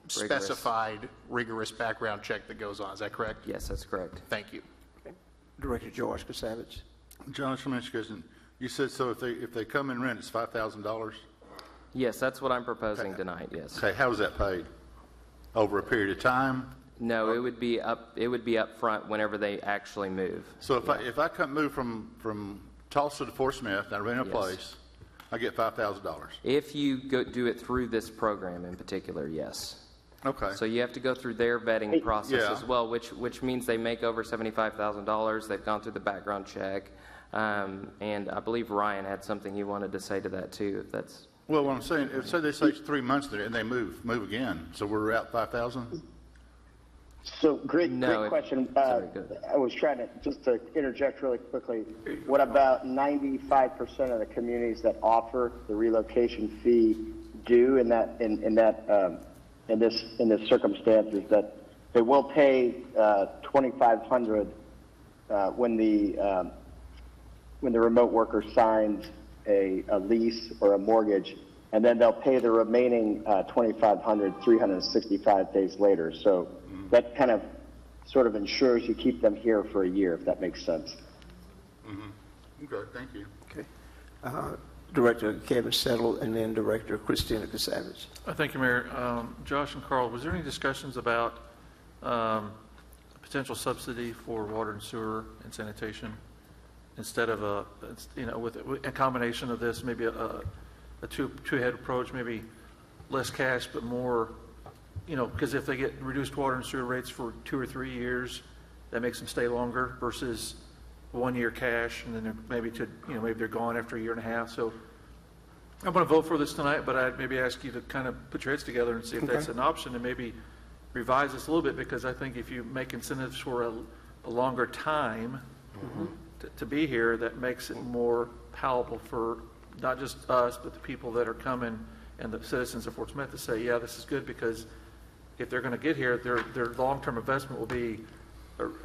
specified, rigorous background check that goes on. Is that correct? Yes, that's correct. Thank you. Director George Kasavage. Josh, let me ask you a question. You said so if they come and rent, it's $5,000? Yes, that's what I'm proposing tonight, yes. Okay, how is that paid? Over a period of time? No, it would be up front whenever they actually move. So if I come move from Tulsa to Fort Smith, I rent a place, I get $5,000. If you do it through this program in particular, yes. Okay. So you have to go through their vetting process as well, which means they make over $75,000. They've gone through the background check, and I believe Ryan had something he wanted to say to that too. If that's Well, what I'm saying, say they say 3 months there and they move again, so we're out 5,000? So great No, question. sorry, good. I was trying to, just to interject really quickly, what about 95% of the communities that offer the relocation fee do in this circumstance is that they will pay $2,500 when the remote worker signs a lease or a mortgage, and then they'll pay the remaining $2,500 365 days later. So that kind of sort of ensures you keep them here for a year, if that makes sense. Okay, thank you. Okay. Director Kevin Settle, and then Director Christina Casavage. Thank you, Mayor. Josh and Carl, was there any discussions about potential subsidy for water and sewer and sanitation instead of with a combination of this, maybe a two-head approach, maybe less cash but more, because if they get reduced water and sewer rates for 2 or 3 years, that makes them stay longer versus 1 year cash, and then maybe they're gone after a year and a half. So I'm going to vote for this tonight, but I'd maybe ask you to kind of put your heads together and see if that's an option, and maybe revise this a little bit, because I think if you make incentives for a longer time to be here, that makes it more palatable for not just us, but the people that are coming and the citizens of Fort Smith to say, yeah, this is good, because if they're going to get here, their long-term investment will be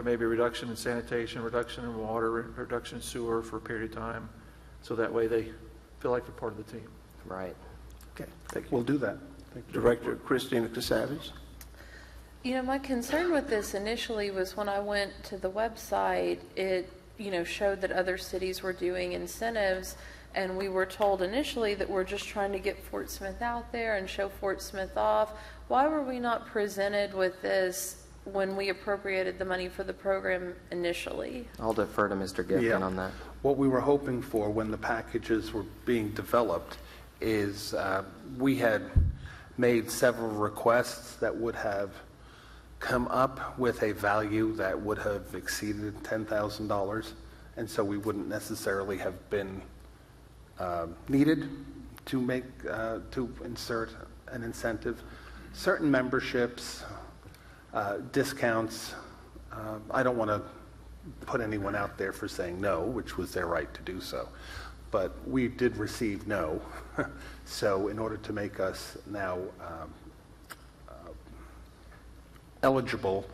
maybe a reduction in sanitation, reduction in water, reduction in sewer for a period of time, so that way they feel like they're part of the team. Right. Okay, thank you. We'll do that. Thank you. Director Christina Casavage. My concern with this initially was when I went to the website, it, showed that other cities were doing incentives, and we were told initially that we're just trying to get Fort Smith out there and show Fort Smith off. Why were we not presented with this when we appropriated the money for the program initially? I'll defer to Mr. Giffen on that. What we were hoping for when the packages were being developed is we had made several requests that would have come up with a value that would have exceeded $10,000, and so we wouldn't necessarily have been needed to insert an incentive. Certain memberships, discounts, I don't want to put anyone out there for saying no, which was their right to do so, but we did receive no. So in order to make us now eligible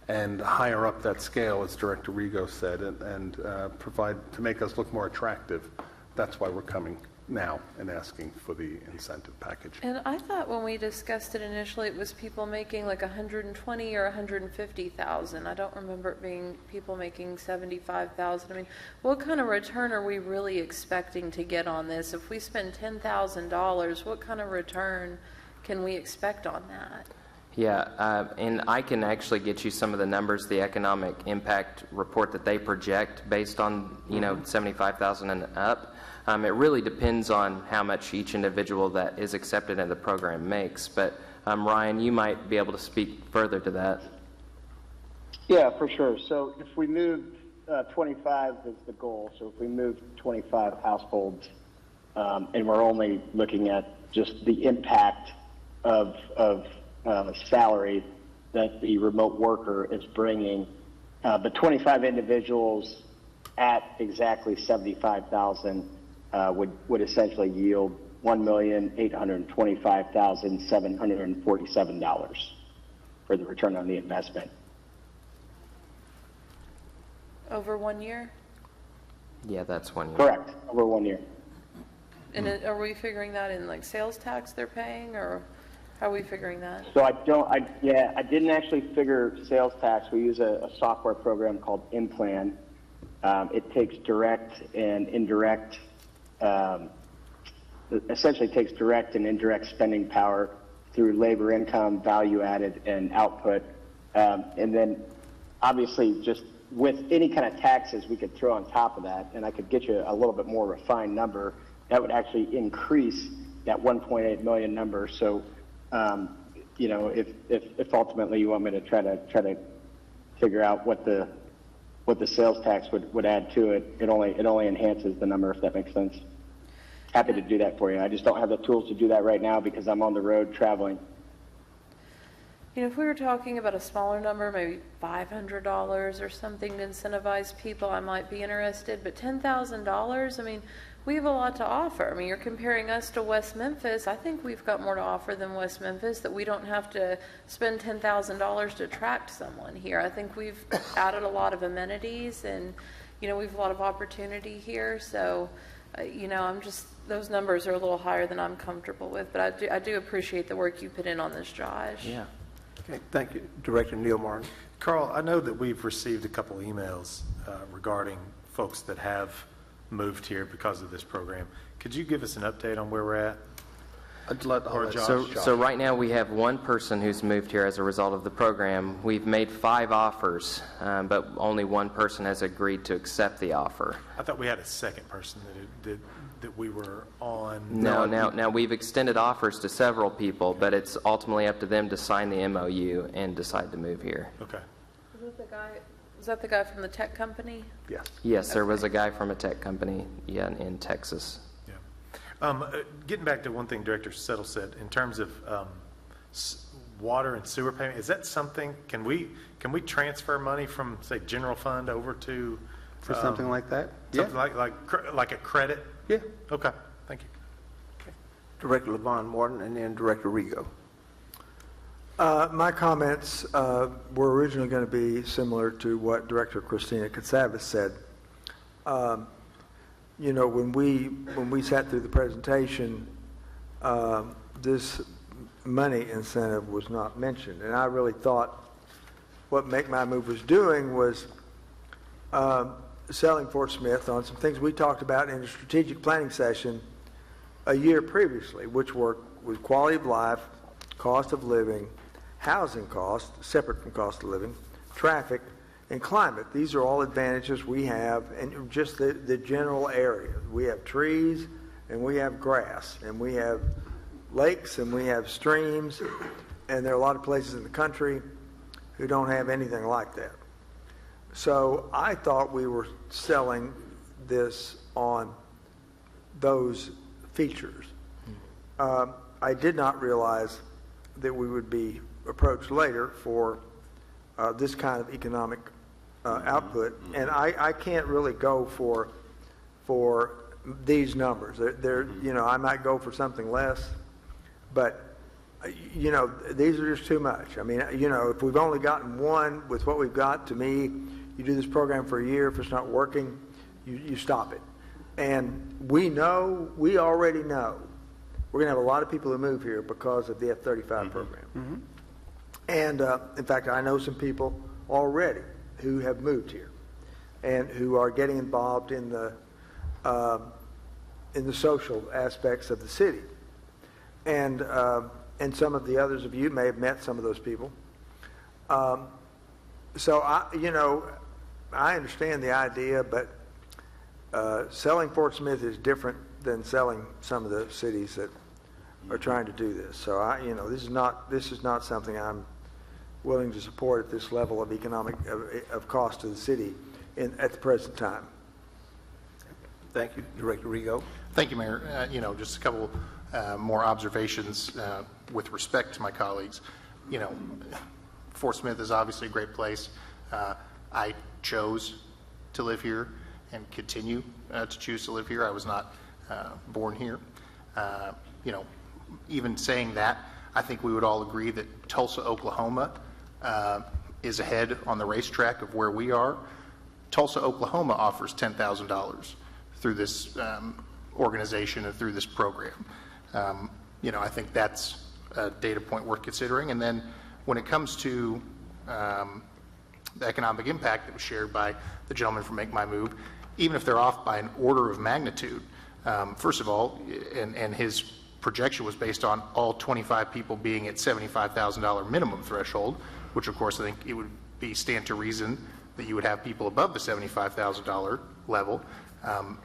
and higher up that scale, as Director Rigo said, and provide to make us look more attractive, that's why we're coming now and asking for the incentive package. And I thought when we discussed it initially, it was people making like 120 or 150,000. I don't remember it being people making 75,000. I mean, what kind of return are we really expecting to get on this? If we spend $10,000, what kind of return can we expect on that? Yeah, and I can actually get you some of the numbers, the economic impact report that they project based on, 75,000 and up. It really depends on how much each individual that is accepted in the program makes. But Ryan, you might be able to speak further to that. Yeah, for sure. So if we move 25 is the goal. So if we move 25 households, and we're only looking at just the impact of salary that the remote worker is bringing, but 25 individuals at exactly 75,000 would essentially yield $1,825,747 for the return on the investment. Over 1 year? Yeah, that's 1 year. Correct, over 1 year. And are we figuring that in like sales tax they're paying, or how are we figuring that? So I didn't actually figure sales tax. We use a software program called InPlan. It takes direct and indirect, essentially takes direct and indirect spending power through labor income, value added, and output. And then obviously just with any kind of taxes we could throw on top of that, and I could get you a little bit more refined number, that would actually increase that 1.8 million number. So, if ultimately you want me to try to figure out what the sales tax would add to it, it only enhances the number, if that makes sense. happy to do that for you. I just don't have the tools to do that right now because I'm on the road traveling. You know, if we were talking about a smaller number, maybe $500 or something to incentivize people, I might be interested. But $10,000, I mean, we have a lot to offer. I mean, you're comparing us to West Memphis. I think we've got more to offer than West Memphis, that we don't have to spend $10,000 to attract someone here. I think we've added a lot of amenities, and, you know, we have a lot of opportunity here. So, you know, I'm just, those numbers are a little higher than I'm comfortable with. But I do appreciate the work you put in on this, Josh. Yeah. Okay, thank you. Director Neil Martin. Carl, I know that we've received a couple emails regarding folks that have moved here because of this program. Could you give us an update on where we're at? I'd let Josh. So right now we have one person who's moved here as a result of the program. We've made 5 offers, but only one person has agreed to accept the offer. I thought we had a second person that we were on. No, now we've extended offers to several people, but it's ultimately up to them to sign the MOU and decide to move here. Okay. Is that the guy from the tech company? Yes. Yes, there was a guy from a tech company, in Texas. Yeah. Getting back to one thing Director Settle said, in terms of water and sewer payment, is that something, can we transfer money from, say, general fund over to? For something like that? Something like a credit? Yeah. Okay, thank you. Director Levon Martin, and then Director Rigo. My comments were originally going to be similar to what Director Christina Katsavas said. You know, when we sat through the presentation, this money incentive was not mentioned, and I really thought what MakeMyMove was doing was selling Fort Smith on some things we talked about in a strategic planning session a year previously, which was quality of life, cost of living, housing cost, separate from cost of living, traffic, and climate. These are all advantages we have, and just the general area. We have trees, and we have grass, and we have lakes, and we have streams, and there are a lot of places in the country who don't have anything like that. So I thought we were selling this on those features. I did not realize that we would be approached later for this kind of economic output, and I can't really go for these numbers. They're you know, I might go for something less, but you know, these are just too much. I mean, you know, if we've only gotten one with what we've got, to me, you do this program for a year, if it's not working, you stop it. And we already know, we're going to have a lot of people who move here because of the F-35 program. And in fact, I know some people already who have moved here and who are getting involved in the social aspects of the city. And some of the others of you may have met some of those people. So I understand the idea, but selling Fort Smith is different than selling some of the cities that are trying to do this. So this is not something I'm willing to support at this level of economic of cost to the city at the present time. Thank you, Director Rigo. Thank you, Mayor. Just a couple more observations with respect to my colleagues. Fort Smith is obviously a great place. I chose to live here and continue to choose to live here. I was not born here. Even saying that, I think we would all agree that Tulsa, Oklahoma is ahead on the racetrack of where we are. Tulsa, Oklahoma offers $10,000 through this organization and through this program. I think that's a data point worth considering. And then when it comes to the economic impact that was shared by the gentleman from MakeMyMove, even if they're off by an order of magnitude, first of all, and his projection was based on all 25 people being at $75,000 minimum threshold, which of course I think it would stand to reason that you would have people above the $75,000 level.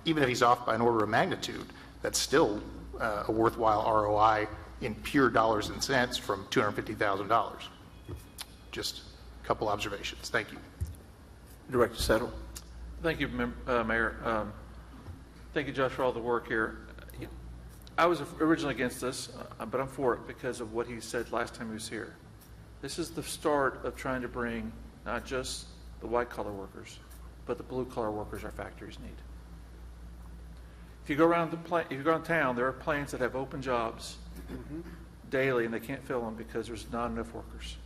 Even if he's off by an order of magnitude, that's still a worthwhile ROI in pure dollars and cents from $250,000. Just a couple observations. Thank you. Director Settle. Thank you, Mayor. Thank you, Josh, for all the work here. I was originally against this, but I'm for it because of what he said last time he was here. This is the start of trying to bring not just the white-collar workers, but the blue-collar workers our factories need. If you go around if you go around town, there are plants that have open jobs daily, and they can't fill them because there's not enough workers.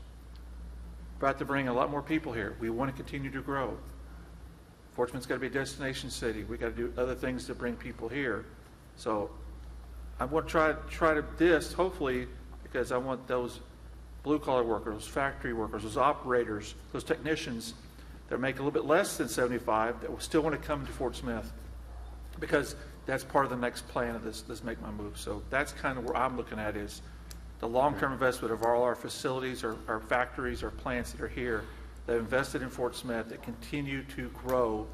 We're about to bring a lot more people here. We want to continue to grow. Fort Smith's got to be a destination city. We got to do other things to bring people here. So I want to try to this, hopefully, because I want those blue-collar workers, those factory workers, those operators, those technicians that make a little bit less than 75 that will still want to come to Fort Smith, because that's part of the next plan of this Make My Move. So that's kind of where I'm looking at, is the long-term investment of all our facilities, our factories, our plants that are here, that have invested in Fort Smith, that continue to grow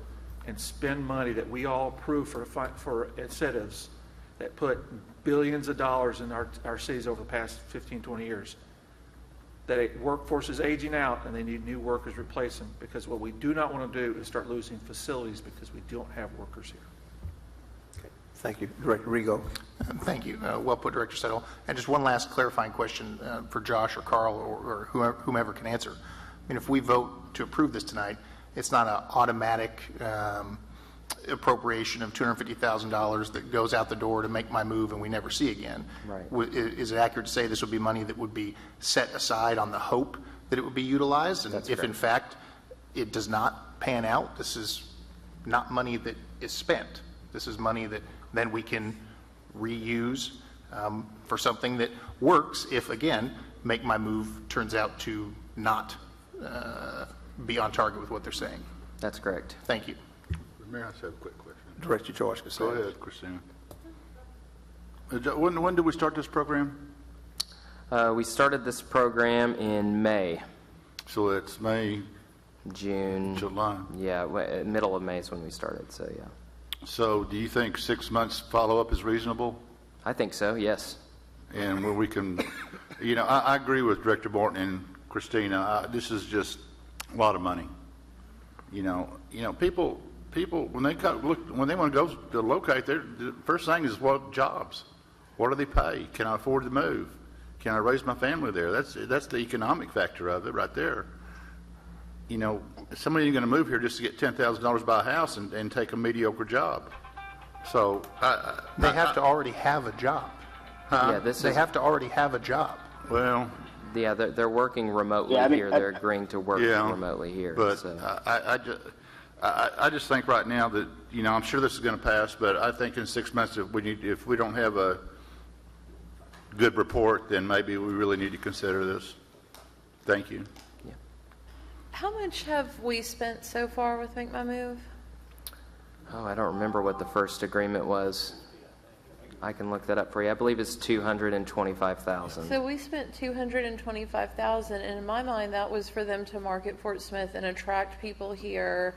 and spend money that we all approve for incentives that put billions of dollars in our cities over the past 15, 20 years. That a workforce is aging out and they need new workers to replace them, because what we do not want to do is start losing facilities because we don't have workers here. Thank you. Director Rigo. Thank you. Well put, Director Settle. And just one last clarifying question for Josh or Carl or whomever can answer. I mean, if we vote to approve this tonight, it's not an automatic appropriation of $250,000 that goes out the door to make my move and we never see again. Right. Is it accurate to say this would be money that would be set aside on the hope that it would be utilized? And That's if correct. in fact it does not pan out, this is not money that is spent. This is money that then we can reuse for something that works if, again, Make My Move turns out to not be on target with what they're saying. That's correct. Thank you. Mayor, I just have a quick question. Director George Casales. Go ahead, Christina. When did we start this program? We started this program in May, So it's May, June. July. Yeah, middle of May is when we started, so yeah. So do you think 6 months follow-up is reasonable? I think so, yes. And where we can, I agree with Director Morton and Christina. This is just a lot of money. People when they want to go to locate, the first thing is what jobs, what do they pay? Can I afford to move? Can I raise my family there? That's the economic factor of it right there. Somebody ain't going to move here just to get $10,000 to buy a house and take a mediocre job. So They have to already have a job. Yeah, They have to already have a job. Well, Yeah, they're working remotely Yeah, I mean, here. They're agreeing to work yeah, remotely here. but so. I just think right now that I'm sure this is going to pass, but I think in 6 months if we don't have a good report, then maybe we really need to consider this. Thank you. How much have we spent so far with Make My Move? Oh, I don't remember what the first agreement was. I can look that up for you. I believe it's $225,000. So we spent $225,000, and in my mind, that was for them to market Fort Smith and attract people here,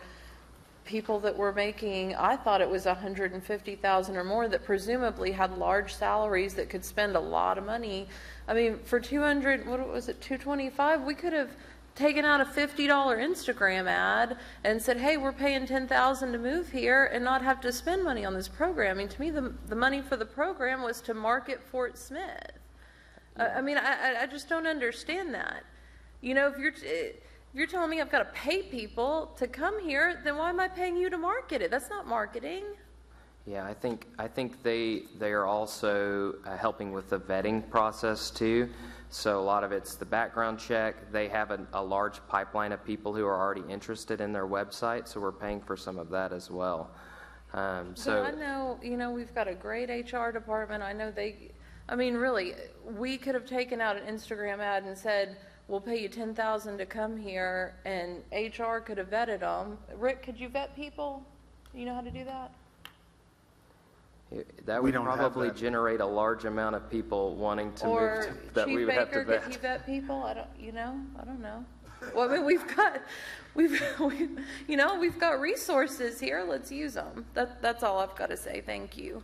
people that were making, I thought it was $150,000 or more, that presumably had large salaries that could spend a lot of money. I mean, for $225, we could have taken out a $50 Instagram ad and said, hey, we're paying $10,000 to move here, and not have to spend money on this program. I mean, to me, the money for the program was to market Fort Smith. I just don't understand that. If you're telling me I've got to pay people to come here, then why am I paying you to market it? That's not marketing. Yeah, I think they are also helping with the vetting process too. So a lot of it's the background check. They have a large pipeline of people who are already interested in their website, so we're paying for some of that as well. But I know, we've got a great HR department. I know really, we could have taken out an Instagram ad and said, we'll pay you $10,000 to come here, and HR could have vetted them. Rick, could you vet people? You know how to do that? That would probably generate a large amount of people wanting to move that we would have to vet. Or Chief Baker, could he vet people? I don't know. Well, I mean, we've got resources here. Let's use them. That's all I've got to say. Thank you.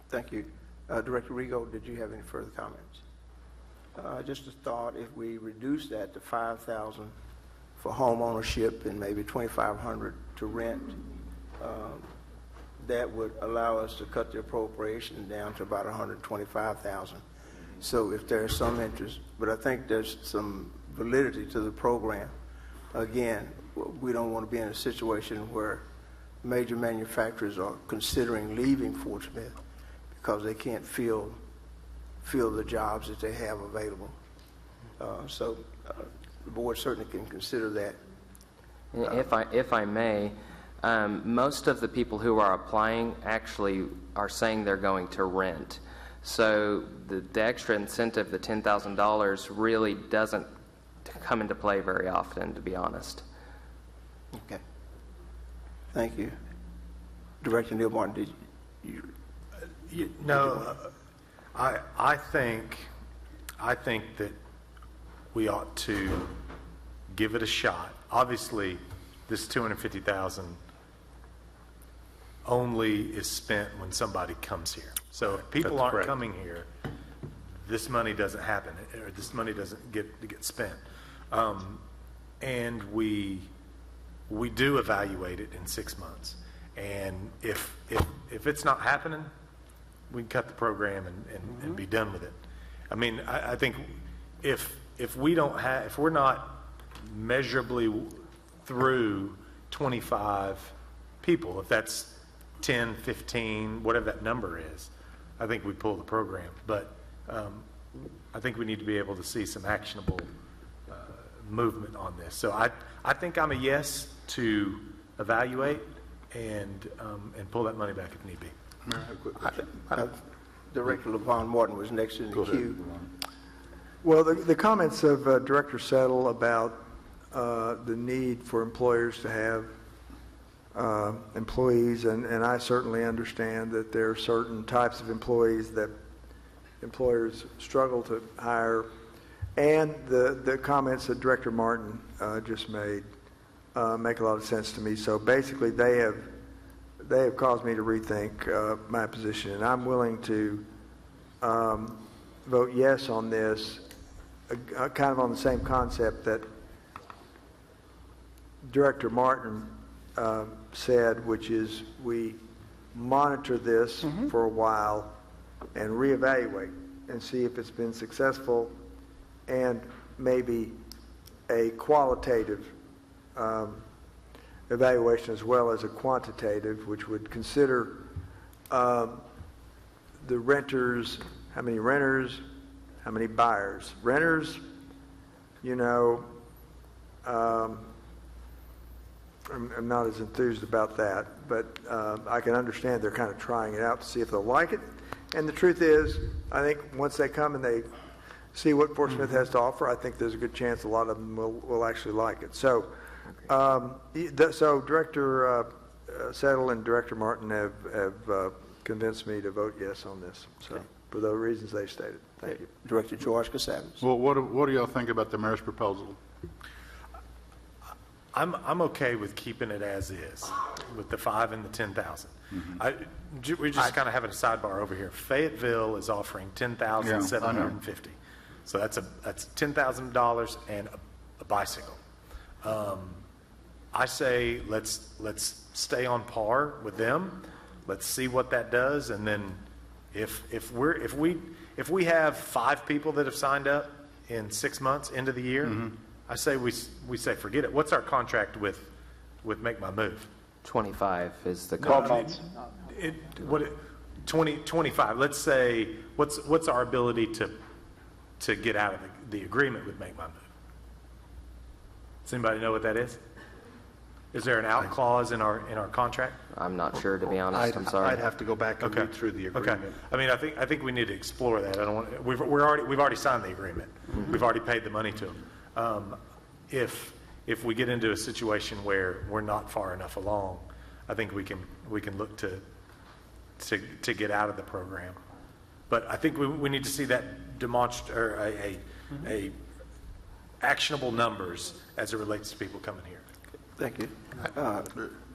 Thank you. Director Rigo, did you have any further comments? Just a thought, if we reduce that to $5,000 for home ownership and maybe $2,500 to rent, that would allow us to cut the appropriation down to about $125,000. So if there's some interest, but I think there's some validity to the program. Again, we don't want to be in a situation where major manufacturers are considering leaving Fort Smith because they can't fill the jobs that they have available. So the board certainly can consider that. If I may, most of the people who are applying actually are saying they're going to rent. So the extra incentive, the $10,000, really doesn't come into play very often, to be honest. Okay. Thank you. Director Neil Martin, did you? No, I think that we ought to give it a shot. Obviously, this $250,000 only is spent when somebody comes here. So if people aren't coming here, this money doesn't happen, or this money doesn't get spent. And we do evaluate it in 6 months. And if it's not happening, we can cut the program and be done with it. I mean, I think if we're not measurably through 25 people, if that's 10, 15, whatever that number is, I think we pull the program. But I think we need to be able to see some actionable movement on this. So I think I'm a yes to evaluate and pull that money back if need be. Director LaVon Martin was next in the queue. Well, the comments of Director Settle about the need for employers to have employees, and I certainly understand that there are certain types of employees that employers struggle to hire, and the comments that Director Martin just made make a lot of sense to me. So basically, they have caused me to rethink my position, and I'm willing to vote yes on this, kind of on the same concept that Director Martin said, which is we monitor this for a while and reevaluate and see if it's been successful, and maybe a qualitative evaluation as well as a quantitative, which would consider the renters, how many renters, how many buyers. Renters, you know, I'm not as enthused about that, but I can understand they're kind of trying it out to see if they'll like it. And the truth is, I think once they come and they see what Fort Smith has to offer, I think there's a good chance a lot of them will actually like it. So, so Director Settle and Director Martin have convinced me to vote yes on this. So, for the reasons they stated. Thank you. Director George Casavas. Well, what do y'all think about the mayor's proposal? I'm okay with keeping it as is, with the 5 and the 10,000. We're just kind of having a sidebar over here. Fayetteville is offering $10,750, so that's $10,000 and a bicycle. I say let's stay on par with them. Let's see what that does, and then if we have 5 people that have signed up in 6 months into the year. I say we say forget it. What's our contract with MakeMyMove? 25 is the 12 contract. months. 25. Let's say what's our ability to get out of the agreement with MakeMyMove? Does anybody know what that is? Is there an out clause in our contract? I'm not sure, to be honest. I'm sorry. I'd have to go back and read through the agreement. Okay. I mean, I think we need to explore that. I don't want. We've already signed the agreement. We've already paid the money to them. If we get into a situation where we're not far enough along, I think we can look to get out of the program. But I think we need to see that a actionable numbers as it relates to people coming here. Thank you.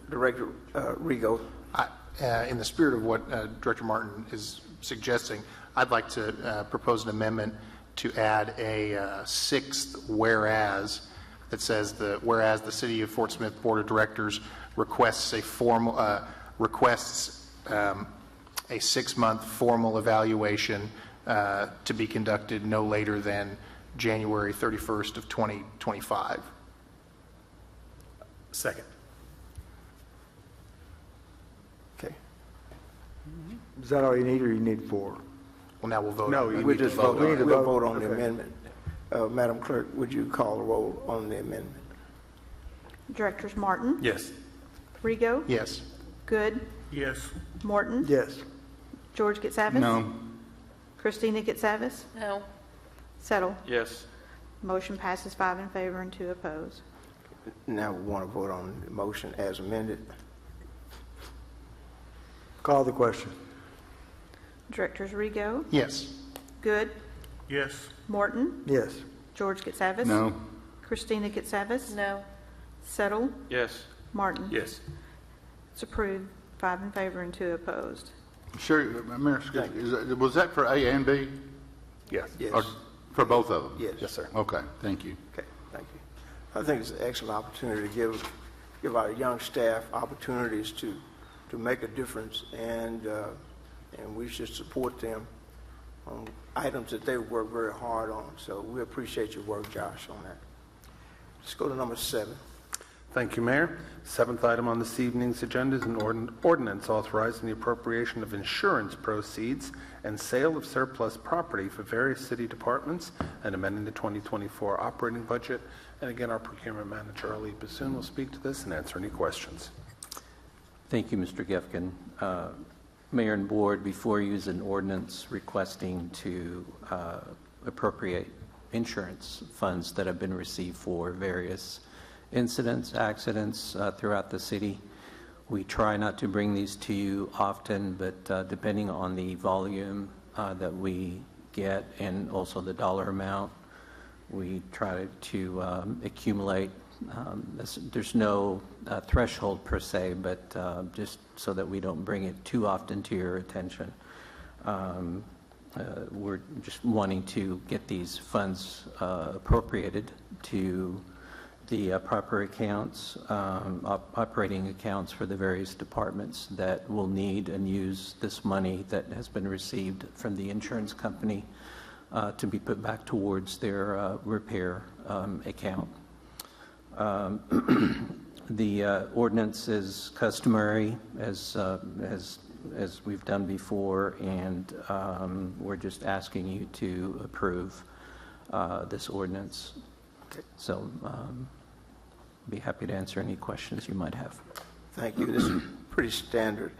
Director Rigo. In the spirit of what Director Martin is suggesting, I'd like to propose an amendment to add a sixth whereas that says whereas the City of Fort Smith Board of Directors requests a requests a 6-month formal evaluation to be conducted no later than January 31st of 2025. Second. Okay. Is that all you need, or you need 4? Well, now we'll vote. No, on it. we just vote. We need to We'll vote. vote on the Okay. amendment. Madam Clerk, would you call the roll on the amendment? Directors Martin, Yes. Rigo, Yes. Good, Yes. Morton, Yes. George Getsavis. No. Christina Getsavis. No. Settle. Yes. Motion passes 5 in favor and 2 opposed. Now we want to vote on the motion as amended. Call the question. Directors Rigo, Yes. Good, Yes. Morton, Yes. George Getsavis. No. Christina Getsavis. No. Settle. Yes. Martin. Yes. It's approved, 5 in favor and 2 opposed. Sure, Mayor, was that for A and B? Yes. Yes. Or for both of them? Yes. Yes, sir. Okay, thank you. Okay, thank you. I think it's an excellent opportunity to give our young staff opportunities to make a difference, and we should support them on items that they work very hard on. So we appreciate your work, Josh, on that. Let's go to number 7. Thank you, Mayor. 7th item on this evening's agenda is an ordinance authorizing the appropriation of insurance proceeds and sale of surplus property for various city departments and amending the 2024 operating budget. And again, our procurement manager, Ali Bassoon, will speak to this and answer any questions. Thank you, Mr. Gefkin. Mayor and Board, before you is an ordinance requesting to appropriate insurance funds that have been received for various incidents, accidents throughout the city. We try not to bring these to you often, but depending on the volume that we get and also the dollar amount, we try to accumulate. There's no threshold per se, but just so that we don't bring it too often to your attention. We're just wanting to get these funds appropriated to the proper accounts, operating accounts for the various departments that will need and use this money that has been received from the insurance company to be put back towards their repair account. The ordinance is customary as we've done before, and we're just asking you to approve this ordinance. So be happy to answer any questions you might have. Thank you. This is pretty standard.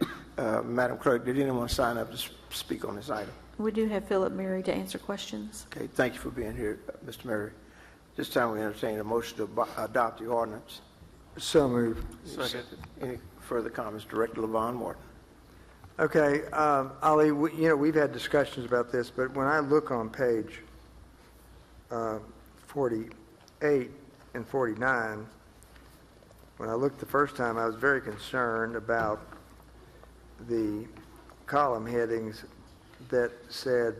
Madam Clerk, did anyone sign up to speak on this item? We do have Philip Murray to answer questions. Okay, thank you for being here, Mr. Murray. This time we entertain a motion to adopt the ordinance. So moved. Second. Any further comments? Director LaVon Morton. Okay, Ali, we've had discussions about this, but when I look on page 48 and 49, when I looked the first time, I was very concerned about the column headings that said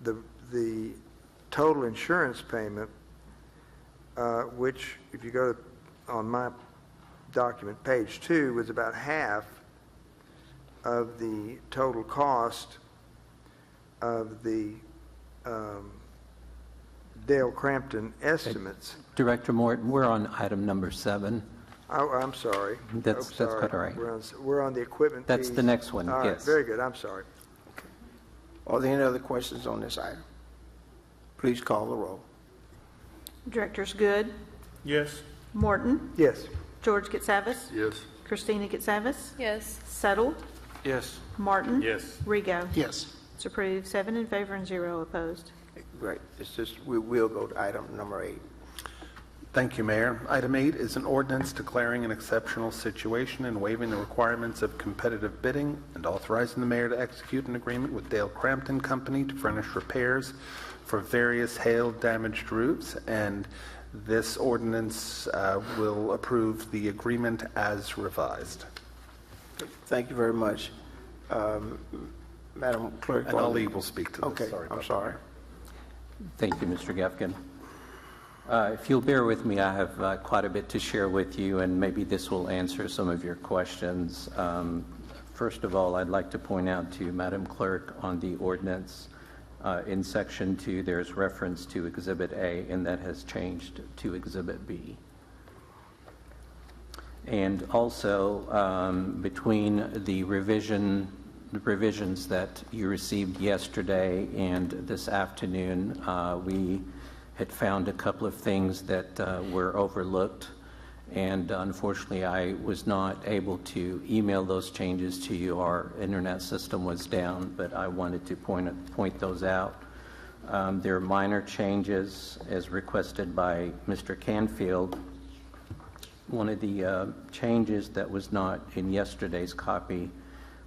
the total insurance payment, which, if you go on my document, page 2, was about half of the total cost of the Dale Crampton estimates. Director Morton, we're on item number 7. Oh, I'm sorry. That's quite all right. We're on the equipment That's piece. the next one, All right, yes. very good. I'm sorry. Are there any other questions on this item? Please call the roll. Directors Good, Yes. Morton, Yes. George Getsavis. Yes. Christina Getsavis. Yes. Settle. Yes. Martin. Yes. Rigo. Yes. It's approved, 7 in favor and 0 opposed. Great. It's just, we will go to item number 8. Thank you, Mayor. Item 8 is an ordinance declaring an exceptional situation and waiving the requirements of competitive bidding and authorizing the mayor to execute an agreement with Dale Crampton Company to furnish repairs for various hail-damaged roofs. And this ordinance will approve the agreement as revised. Thank you very much. Madam Clerk. And Ali will speak to this. Okay, Sorry I'm about sorry. Thank you, Mr. Gefkin. If you'll bear with me, I have quite a bit to share with you, and maybe this will answer some of your questions. First of all, I'd like to point out to Madam Clerk on the ordinance, in Section 2, there's reference to Exhibit A, and that has changed to Exhibit B. And also, between the revisions that you received yesterday and this afternoon, we had found a couple of things that were overlooked, and unfortunately I was not able to email those changes to you. Our internet system was down, but I wanted to point those out. There are minor changes as requested by Mr. Canfield. One of the changes that was not in yesterday's copy,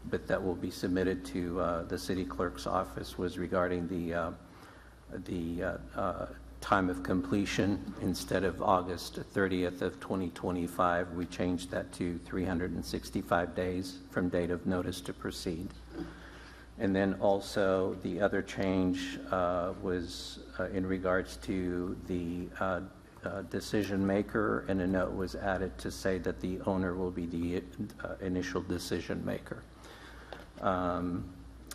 but that will be submitted to the city clerk's office, was regarding the time of completion. Instead of August 30th of 2025, we changed that to 365 days from date of notice to proceed. And then also the other change was in regards to the decision maker, and a note was added to say that the owner will be the initial decision maker.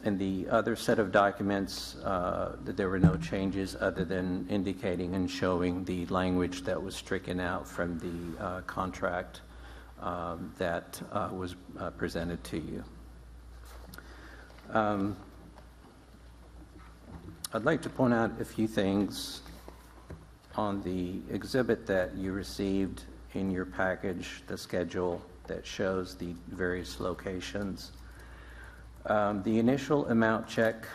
In the other set of documents, there were no changes other than indicating and showing the language that was stricken out from the contract that was presented to you. I'd like to point out a few things on the exhibit that you received in your package, the schedule that shows the various locations. The initial amount check,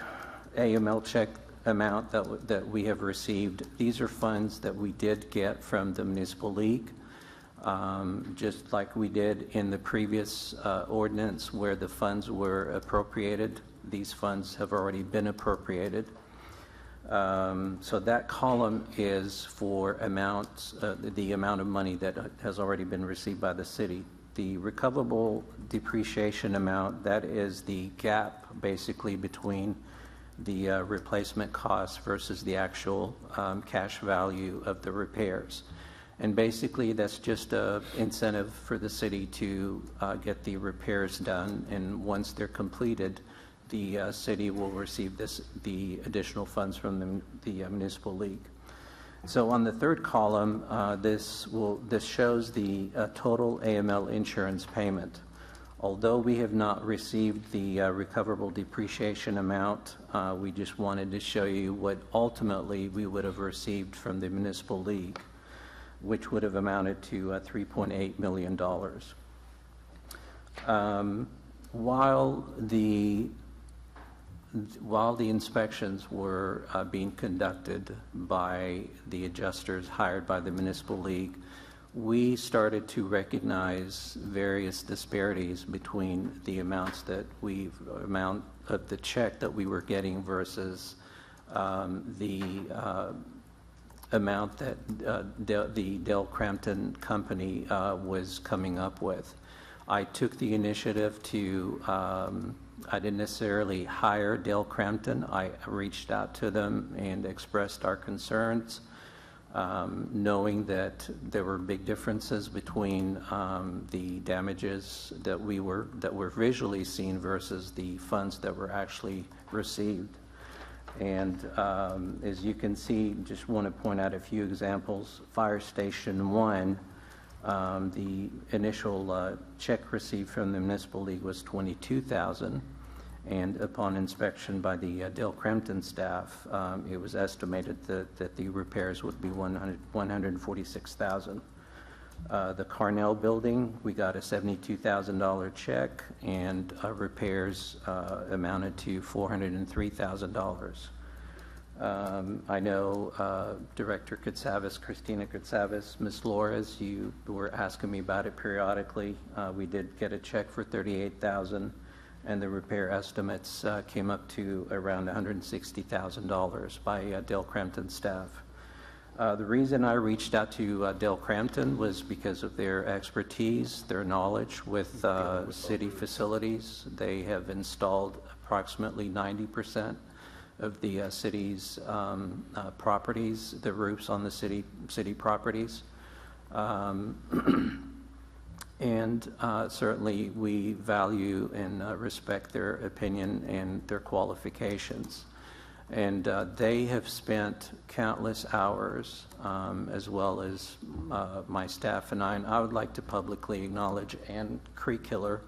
AML check amount that we have received, these are funds that we did get from the Municipal League, just like we did in the previous ordinance where the funds were appropriated. These funds have already been appropriated. So that column is for amounts, the amount of money that has already been received by the city. The recoverable depreciation amount, that is the gap basically between the replacement cost versus the actual cash value of the repairs. And basically that's just an incentive for the city to get the repairs done, and once they're completed, the city will receive the additional funds from the Municipal League. So on the third column, this shows the total AML insurance payment. Although we have not received the recoverable depreciation amount, we just wanted to show you what ultimately we would have received from the Municipal League, which would have amounted to $3.8 million. While the inspections were being conducted by the adjusters hired by the Municipal League, we started to recognize various disparities between the amount of the check that we were getting versus the amount that the Dale Crampton Company was coming up with. I took the initiative to I didn't necessarily hire Dale Crampton. I reached out to them and expressed our concerns, knowing that there were big differences between the damages that were visually seen versus the funds that were actually received. And as you can see, just want to point out a few examples. Fire Station 1, the initial check received from the Municipal League was $22,000, and upon inspection by the Dale Crampton staff, it was estimated that the repairs would be $146,000. The Carnell building, we got a $72,000 check, and repairs amounted to $403,000. I know Director Christina Katsavas, Ms. Flores, you were asking me about it periodically. We did get a check for $38,000, and the repair estimates came up to around $160,000 by Dale Crampton staff. The reason I reached out to Dale Crampton was because of their expertise, their knowledge with city facilities. They have installed approximately 90% of the city's properties, the roofs on the city properties. And certainly we value and respect their opinion and their qualifications. And they have spent countless hours, as well as my staff and I would like to publicly acknowledge Ann Creekiller,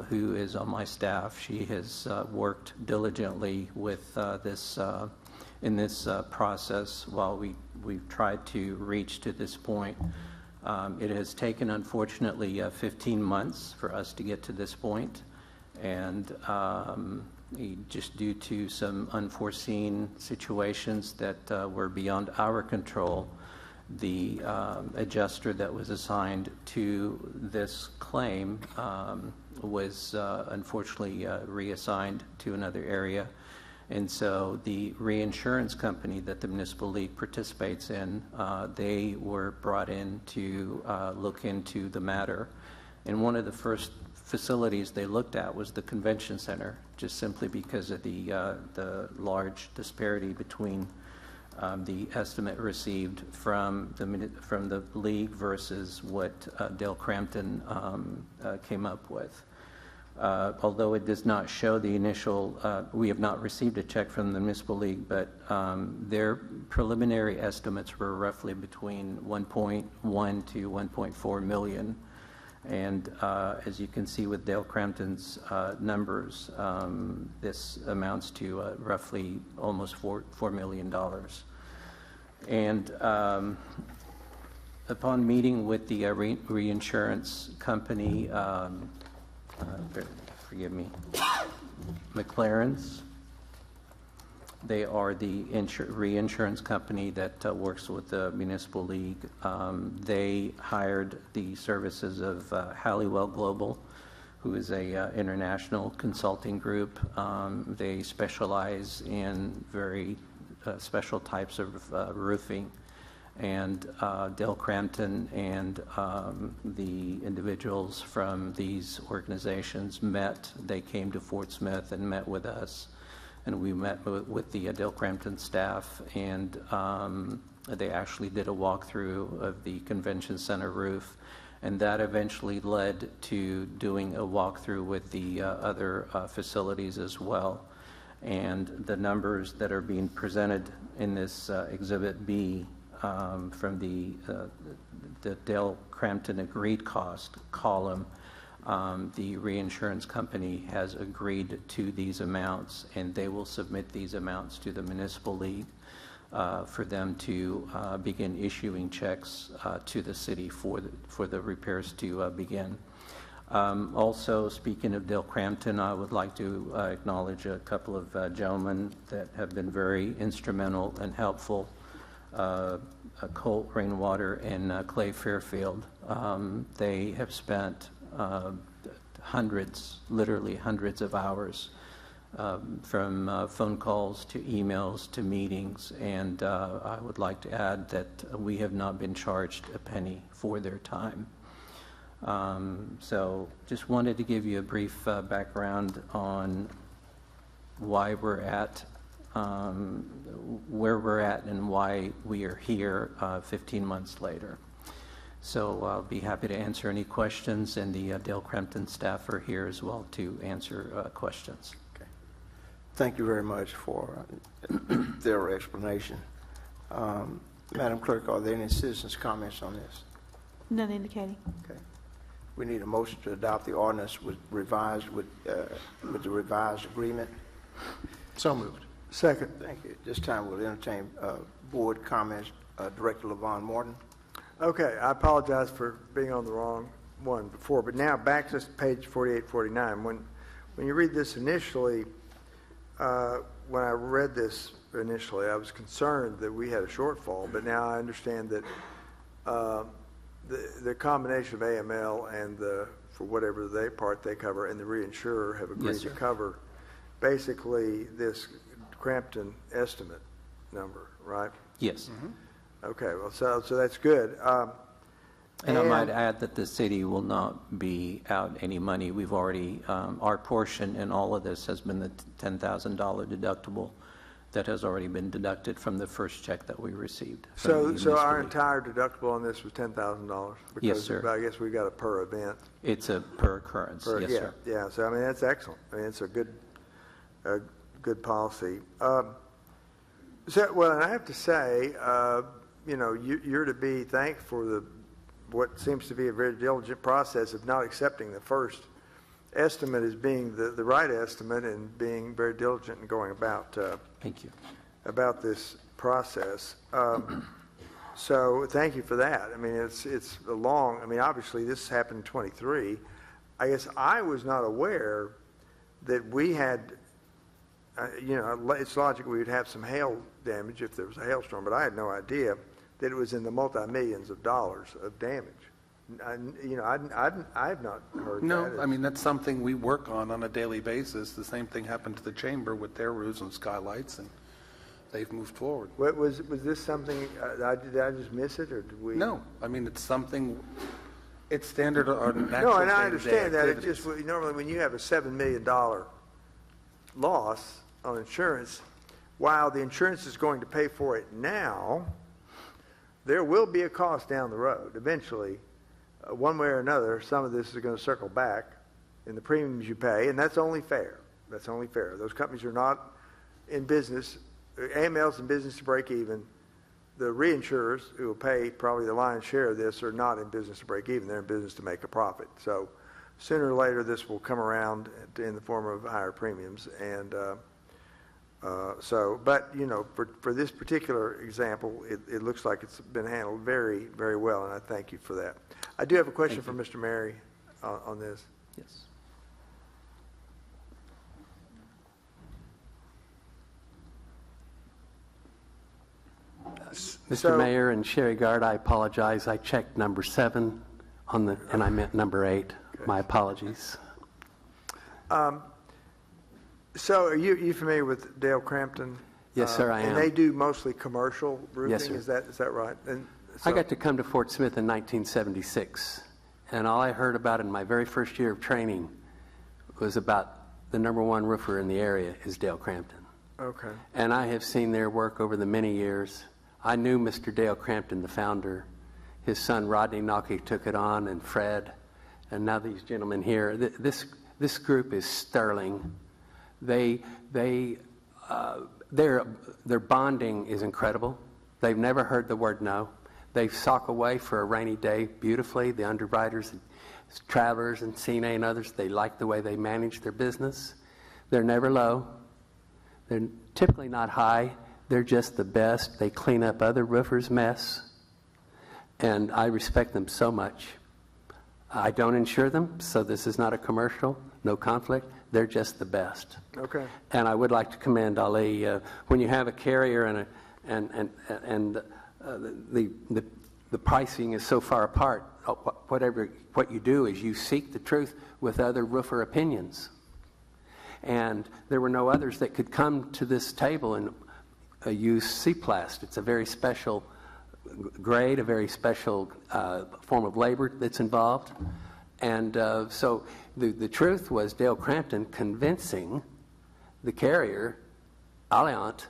who is on my staff. She has worked diligently with in this process while we've tried to reach to this point. It has taken, unfortunately, 15 months for us to get to this point, and just due to some unforeseen situations that were beyond our control, the adjuster that was assigned to this claim was unfortunately reassigned to another area. And so the reinsurance company that the Municipal League participates in, they were brought in to look into the matter. And one of the first facilities they looked at was the convention center, just simply because of the large disparity between the estimate received from the league versus what Dale Crampton came up with. Although it does not show the initial, we have not received a check from the Municipal League, but their preliminary estimates were roughly between 1.1 to 1.4 million. And as you can see with Dale Crampton's numbers, this amounts to roughly almost $4 million. And upon meeting with the reinsurance company, forgive me, McLaren's, they are the reinsurance company that works with the Municipal League. They hired the services of Halliwell Global, who is a international consulting group. They specialize in very special types of roofing. And Dale Crampton and the individuals from these organizations met. They came to Fort Smith and met with us. And we met with the Dale Crampton staff, and they actually did a walkthrough of the convention center roof, and that eventually led to doing a walkthrough with the other facilities as well. And the numbers that are being presented in this Exhibit B from the Dale Crampton agreed cost column, the reinsurance company has agreed to these amounts, and they will submit these amounts to the Municipal League for them to begin issuing checks to the city for the repairs to begin. Also, speaking of Dale Crampton, I would like to acknowledge a couple of gentlemen that have been very instrumental and helpful. Colt Rainwater and Clay Fairfield. They have spent literally hundreds of hours, from phone calls to emails to meetings, and I would like to add that we have not been charged a penny for their time. So just wanted to give you a brief background on why we're at where we're at and why we are here 15 months later. So I'll be happy to answer any questions, and the Dale Crampton staff are here as well to answer questions. Okay. Thank you very much for their explanation. Madam Clerk, are there any citizens' comments on this? None indicating. Okay. We need a motion to adopt the ordinance with the revised agreement. So moved. Second. Thank you. This time we'll entertain board comments. Director LaVon Morton. Okay, I apologize for being on the wrong one before, but now back to page 48, 49. When you read this initially, when I read this initially, I was concerned that we had a shortfall, but now I understand that the combination of AML and for whatever part they cover, and the reinsurer have agreed to cover basically this Crampton estimate number, right? Yes. Mm-hmm. Okay, well, so that's good. And I might add that the city will not be out any money. We've already, our portion in all of this has been the $10,000 deductible that has already been deducted from the first check that we received. So our entire deductible on this was $10,000? Yes, sir. I guess we got a per event. It's a per occurrence, yes, yeah, sir. Yeah, so I mean, that's excellent. I mean, it's a good policy. Well, and I have to say, you're to be thanked for what seems to be a very diligent process of not accepting the first estimate as being the right estimate and being very diligent in going about Thank you. about this process. So thank you for that. I mean, it's a long. I mean, obviously this happened in '23. I guess I was not aware that we had. It's logical we would have some hail damage if there was a hailstorm, but I had no idea that it was in the multi-millions of dollars of damage. I have not heard that. No, I mean, that's something we work on a daily basis. The same thing happened to the chamber with their roofs and skylights, and they've moved forward. What, was this something, did I just miss it, or did we? No, I mean, it's something, it's standard on natural No, and I day-to-day understand that. It activities. just, normally when you have a $7 million loss on insurance, while the insurance is going to pay for it now, there will be a cost down the road. Eventually, one way or another, some of this is going to circle back in the premiums you pay, and that's only fair. That's only fair. Those companies are not in business. AML's in business to break even. The reinsurers, who will pay probably the lion's share of this, are not in business to break even. They're in business to make a profit. So sooner or later, this will come around in the form of higher premiums. And but for this particular example, it looks like it's been handled very, very well, and I thank you for that. I do have a question for Mr. Mary on this. Yes. Mr. Mayor and Sherry Gard, I apologize. I checked number 7 and I meant number 8. My apologies. So are you familiar with Dale Crampton? Yes, sir, I am. And they do mostly commercial roofing, Yes, sir. Is that right? And I got to come to Fort Smith in 1976, and all I heard about in my very first year of training was about the #1 roofer in the area is Dale Crampton. Okay. And I have seen their work over the many years. I knew Mr. Dale Crampton, the founder. His son Rodney Nocky took it on, and Fred, and now these gentlemen here. This group is sterling. Their bonding is incredible. They've never heard the word no. They sock away for a rainy day beautifully. The underwriters, and travelers, and CNA and others, they like the way they manage their business. They're never low. They're typically not high. They're just the best. They clean up other roofers' mess. And I respect them so much. I don't insure them, so this is not a commercial, no conflict. They're just the best. Okay. And I would like to commend Ali. When you have a carrier and the pricing is so far apart, what you do is you seek the truth with other roofer opinions. And there were no others that could come to this table and use C-Plast. It's a very special grade, a very special form of labor that's involved. And so the truth was Dale Crampton convincing the carrier, Alliant,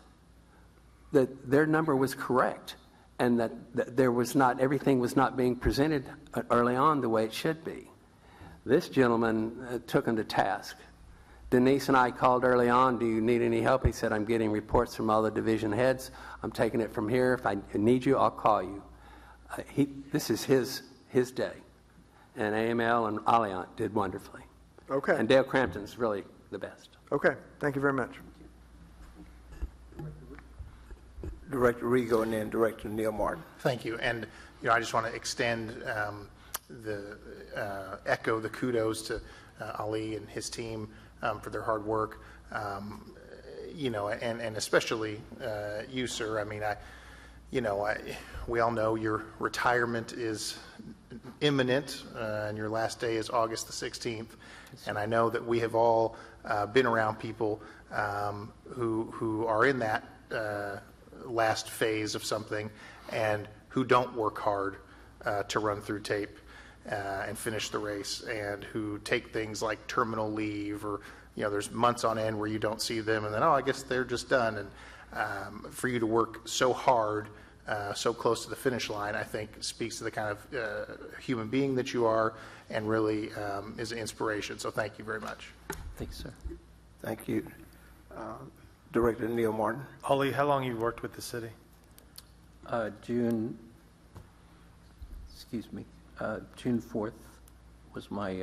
that their number was correct and that there was not, everything was not being presented early on the way it should be. This gentleman took him to task. Denise and I called early on, do you need any help? He said, I'm getting reports from all the division heads. I'm taking it from here. If I need you, I'll call you. This is his day. And AML and Alliant did wonderfully. Okay. And Dale Crampton's really the best. Okay. Thank you very much. Director Rigo and then Director Neil Martin. Thank you. And I just want to extend echo the kudos to Ali and his team for their hard work. And especially you, sir. I mean, we all know your retirement is imminent, and your last day is August the 16th. And I know that we have all been around people who are in that last phase of something and who don't work hard to run through tape and finish the race, and who take things like terminal leave, or there's months on end where you don't see them, and then I guess they're just done. And for you to work so hard, so close to the finish line, I think speaks to the kind of human being that you are, and really is an inspiration. So thank you very much. Thanks, sir. Thank you. Director Neil Martin. Ollie, how long you worked with the city? June 4th was my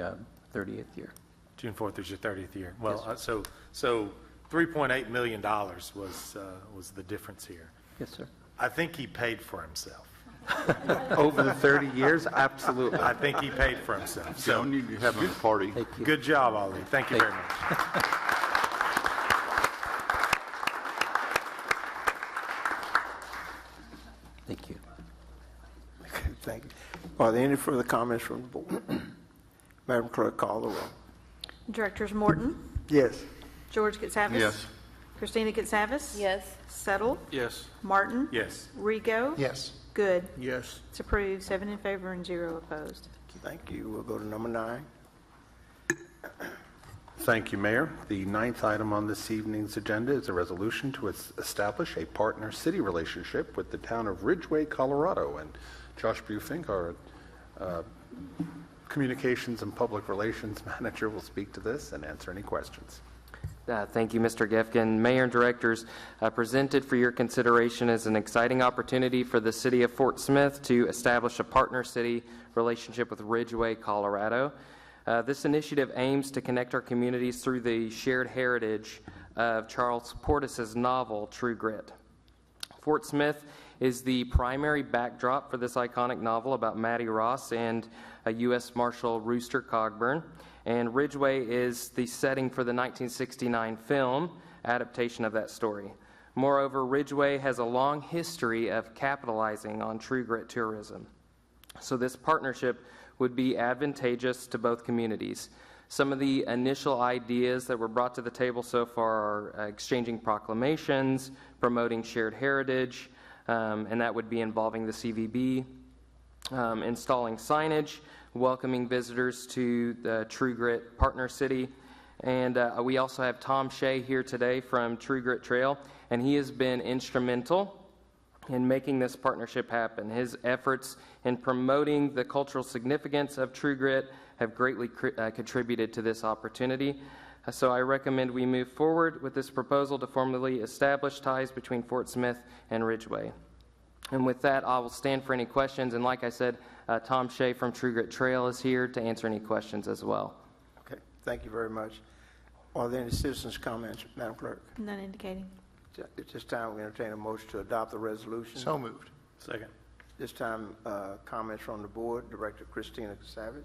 30th year. June 4th is your 30th year. Well, Yes, so $3.8 million was the difference here. Yes, sir. I think he paid for himself. Over the 30 years, absolutely. I think he paid for himself. So Joan, you're having a party. Thank you. good job, Ollie. Thank you very much. Thank you. Okay, thank you. Are there any further comments from the board? Madam Clerk, call the roll. Directors Morton, Yes. George Katsavas. Yes. Christina Katsavas. Yes. Settle, Yes. Martin. Yes. Rigo. Yes. Good. Yes. It's approved, 7 in favor and 0 opposed. Thank you. We'll go to number 9. Thank you, Mayor. The 9th item on this evening's agenda is a resolution to establish a partner-city relationship with the Town of Ridgway, Colorado. And Josh Bufink, our Communications and Public Relations Manager, will speak to this and answer any questions. Thank you, Mr. Gefkin. Mayor and directors, presented for your consideration is an exciting opportunity for the city of Fort Smith to establish a partner city relationship with Ridgway, Colorado. This initiative aims to connect our communities through the shared heritage of Charles Portis's novel, True Grit. Fort Smith is the primary backdrop for this iconic novel about Mattie Ross and a U.S. Marshal Rooster Cogburn. And Ridgway is the setting for the 1969 film adaptation of that story. Moreover, Ridgway has a long history of capitalizing on True Grit tourism. So this partnership would be advantageous to both communities. Some of the initial ideas that were brought to the table so far are exchanging proclamations, promoting shared heritage, and that would be involving the CVB, installing signage, welcoming visitors to the True Grit Partner City. And we also have Tom Shea here today from True Grit Trail, and he has been instrumental in making this partnership happen. His efforts in promoting the cultural significance of True Grit have greatly contributed to this opportunity. So I recommend we move forward with this proposal to formally establish ties between Fort Smith and Ridgway. And with that, I will stand for any questions. And like I said, Tom Shea from True Grit Trail is here to answer any questions as well. Okay, thank you very much. Are there any citizens' comments, Madam Clerk? None indicating. At this time, we entertain a motion to adopt the resolution. So moved. Second. This time, comments from the board. Director Christina Savage.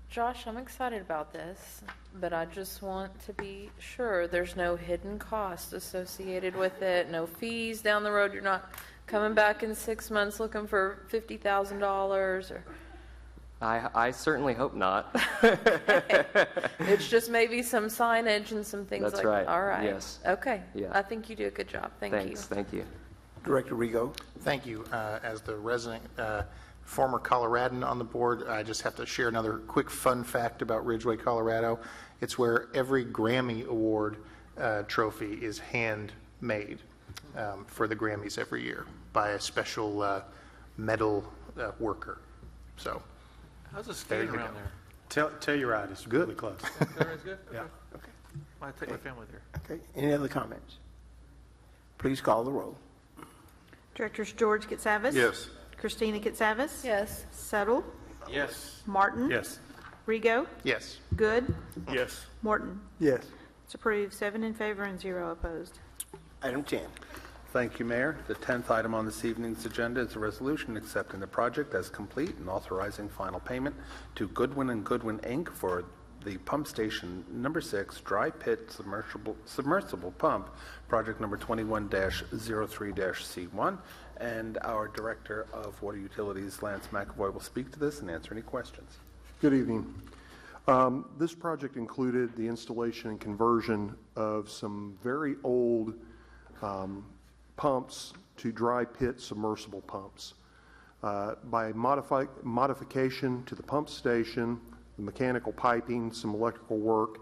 Josh, I'm excited about this, but I just want to be sure there's no hidden cost associated with it, no fees down the road. You're not coming back in 6 months looking for $50,000 or... I certainly hope not. It's just maybe some signage and some things That's like right. that. All right. Yes. Okay. Yeah. I think you do a good job. Thank you. Thanks. Thank you. Director Rigo. Thank you. As the resident, former Coloradan on the board, I just have to share another quick fun fact about Ridgway, Colorado. It's where every Grammy Award trophy is handmade for the Grammys every year by a special metal worker. So, How's it skating around there? Telluride is really close. Telluride's good? Yeah. Okay. I take my family there. Okay, any other comments? Please call the roll. Directors George Katsavas. Yes. Christina Katsavas. Yes. Settle, Yes. Martin. Yes. Rigo. yes. Good. Yes. Morton. Yes. It's approved, 7 in favor and 0 opposed. Item 10. Thank you, Mayor. The 10th item on this evening's agenda is a resolution accepting the project as complete and authorizing final payment to Goodwin and Goodwin, Inc. for the pump station number 6 Dry Pit Submersible Pump, project number 21-03-C1. And our Director of Water Utilities, Lance McAvoy, will speak to this and answer any questions. Good evening. This project included the installation and conversion of some very old pumps to dry pit submersible pumps. by modification to the pump station, the mechanical piping, some electrical work,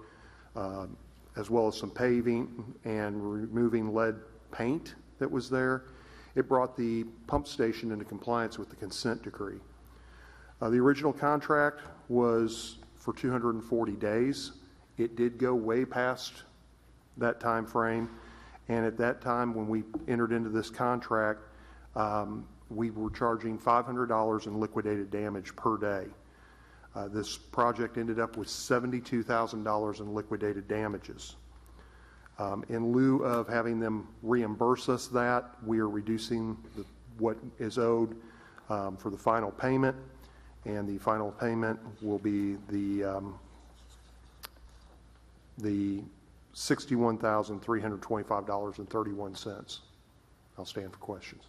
as well as some paving and removing lead paint that was there, it brought the pump station into compliance with the consent decree. The original contract was for 240 days. It did go way past that time frame, and at that time when we entered into this contract, we were charging $500 in liquidated damage per day. This project ended up with $72,000 in liquidated damages. In lieu of having them reimburse us that, we are reducing what is owed for the final payment, and the final payment will be the $61,325.31. I'll stand for questions.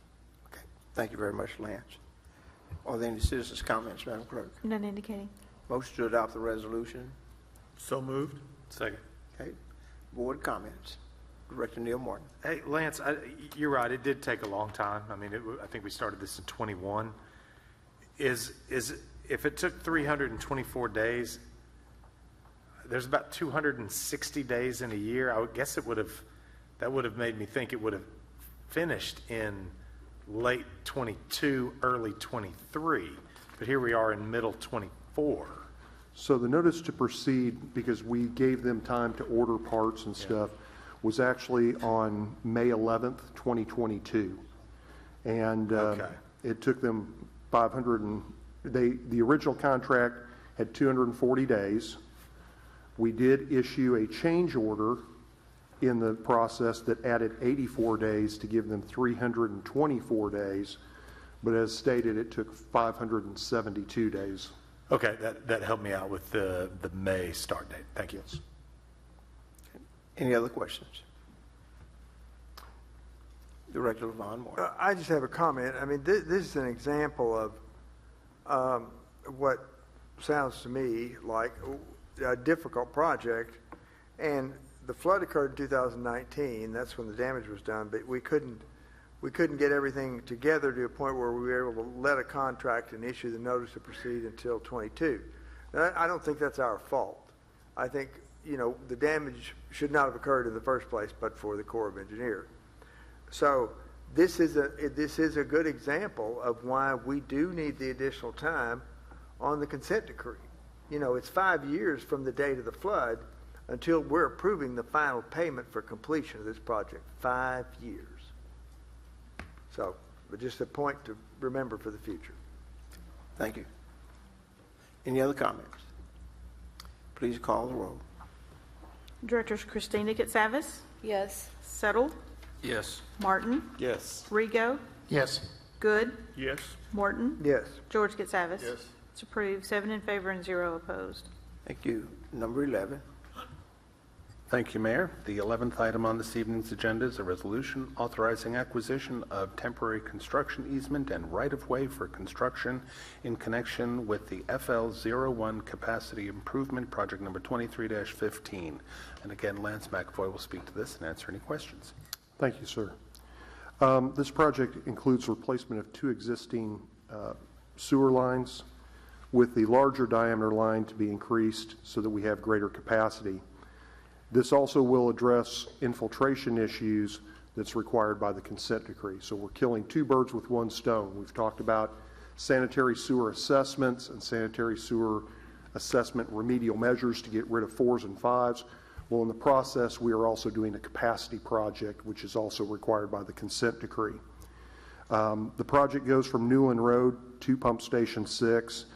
Okay. Thank you very much, Lance. Are there any citizens' comments, Madam Clerk? None indicating. Motion to adopt the resolution. So moved. Second. Okay. Board comments. Director Neil Martin. Hey, Lance, you're right. It did take a long time. I mean, I think we started this in 21. If it took 324 days, there's about 260 days in a year. I would guess that would have made me think it would have finished in late 22, early 23. But here we are in middle 24. So the notice to proceed, because we gave them time to order parts and stuff, was actually on May 11th, 2022. And it took them the original contract had 240 days. We did issue a change order in the process that added 84 days to give them 324 days. But as stated, it took 572 days. Okay, that helped me out with the May start date. Thank you. Any other questions? Director Von Moore. I just have a comment. I mean, this is an example of what sounds to me like a difficult project. And the flood occurred in 2019. That's when the damage was done. But we couldn't get everything together to a point where we were able to let a contract and issue the notice to proceed until 22. I don't think that's our fault. I think, the damage should not have occurred in the first place, but for the Corps of Engineers. So this is a good example of why we do need the additional time on the consent decree. It's 5 years from the date of the flood until we're approving the final payment for completion of this project. 5 years. So, but just a point to remember for the future. Thank you. Any other comments? Please call the roll. Directors Christina Getsavis, Yes. Settle, Yes. Martin, Yes. Rigo, Yes. Good, Yes. Morton, Yes. George Getsavis. Yes. It's approved, 7 in favor and 0 opposed. Thank you. Number 11. Thank you, Mayor. The 11th item on this evening's agenda is a resolution authorizing acquisition of temporary construction easement and right-of-way for construction in connection with the FL01 Capacity Improvement Project number 23-15. And again, Lance McAvoy will speak to this and answer any questions. Thank you, sir. This project includes replacement of 2 existing sewer lines, with the larger diameter line to be increased so that we have greater capacity. This also will address infiltration issues that's required by the consent decree. So we're killing 2 birds with 1 stone. We've talked about sanitary sewer assessments and sanitary sewer assessment remedial measures to get rid of 4s and 5s. Well, in the process, we are also doing a capacity project, which is also required by the consent decree. The project goes from Newland Road to Pump Station 6.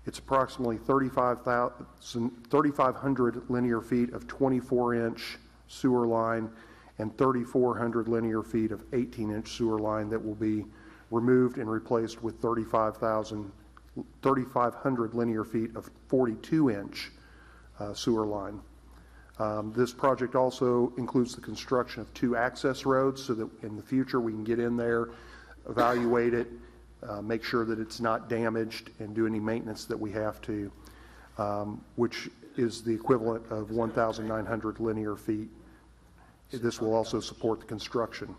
It's approximately 3,500 linear feet of 24-inch sewer line and 3,400 linear feet of 18-inch sewer line that will be removed and replaced with 3,500 linear feet of 42-inch sewer line. This project also includes the construction of 2 access roads so that in the future we can get in there, evaluate it, make sure that it's not damaged, and do any maintenance that we have to, which is the equivalent of 1,900 linear feet. This will also support the construction.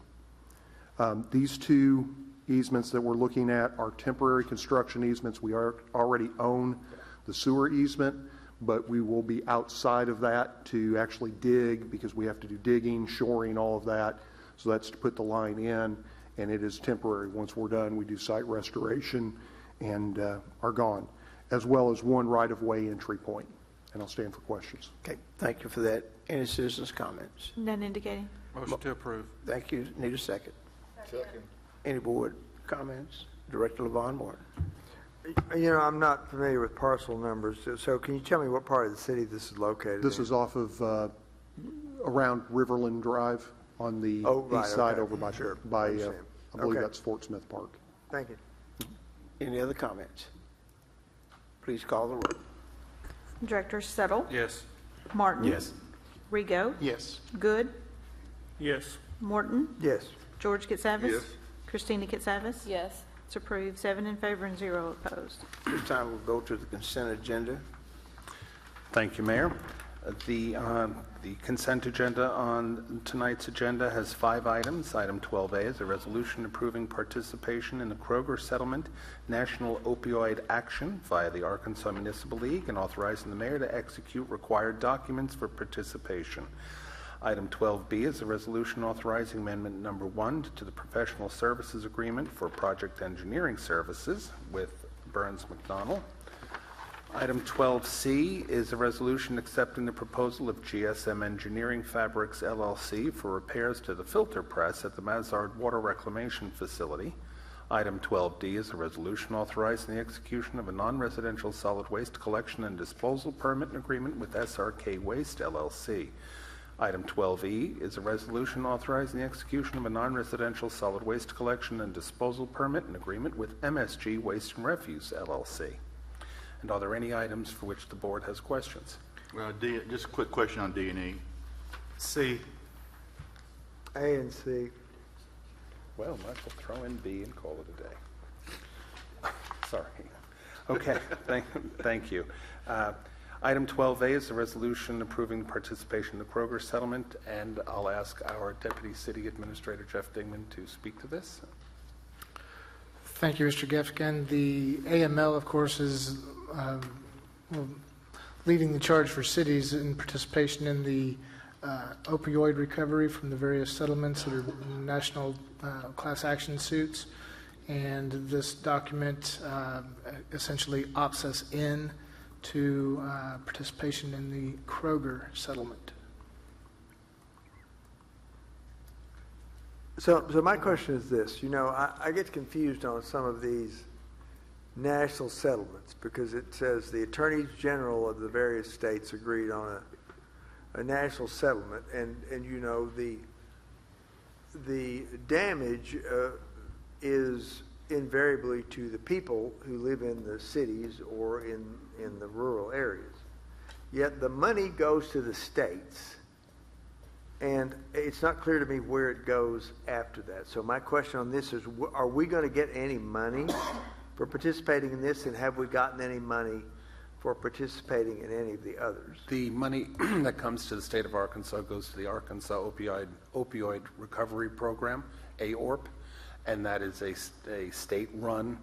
These 2 easements that we're looking at are temporary construction easements. We already own the sewer easement, but we will be outside of that to actually dig, because we have to do digging, shoring, all of that. So that's to put the line in, and it is temporary. Once we're done, we do site restoration and are gone, as well as one right-of-way entry point. And I'll stand for questions. Okay, thank you for that. Any citizens' comments? None indicating. Motion to approve. Thank you. Need a second. Second. Any board comments? Director Levon Martin. You know, I'm not familiar with parcel numbers, so can you tell me what part of the city this is located This in? is off of around Riverland Drive on the east side, over by, I believe that's Fort Smith Park. Thank you. Any other comments? Please call the roll. Director Settle? Yes. Martin? Yes. Rigo? Yes. Good? Yes. Morton? Yes. George Katsavas? Yes. Christina Katsavas? Yes. It's approved, 7 in favor and 0 opposed. This time we'll go to the consent agenda. Thank you, Mayor. The consent agenda on tonight's agenda has 5 items. Item 12A is a resolution approving participation in the Kroger Settlement National Opioid Action via the Arkansas Municipal League and authorizing the mayor to execute required documents for participation. Item 12B is a resolution authorizing amendment number 1 to the professional services agreement for project engineering services with Burns McDonnell. Item 12C is a resolution accepting the proposal of GSM Engineering Fabrics, LLC for repairs to the filter press at the Massard Water Reclamation Facility. Item 12D is a resolution authorizing the execution of a non-residential solid waste collection and disposal permit and agreement with SRK Waste, LLC. Item 12E is a resolution authorizing the execution of a non-residential solid waste collection and disposal permit and agreement with MSG Waste and Refuse, LLC. And are there any items for which the board has questions? Just a quick question on D&E. C. A and C. Well, might as well throw in B and call it a day. Sorry. Okay, thank you. Item 12A is a resolution approving participation in the Kroger Settlement, and I'll ask our Deputy City Administrator, Jeff Dingman, to speak to this. Thank you, Mr. Gefkin. The AML, of course, is leading the charge for cities in participation in the opioid recovery from the various settlements that are national class action suits. And this document essentially opts us in to participation in the Kroger settlement. So my question is this. You know, I get confused on some of these national settlements because it says the attorneys general of the various states agreed on a national settlement, and you know the damage is invariably to the people who live in the cities or in the rural areas. Yet the money goes to the states, and it's not clear to me where it goes after that. So my question on this is, are we going to get any money for participating in this, and have we gotten any money for participating in any of the others? The money that comes to the state of Arkansas goes to the Arkansas Opioid Recovery Program, AORP, and that is a state-run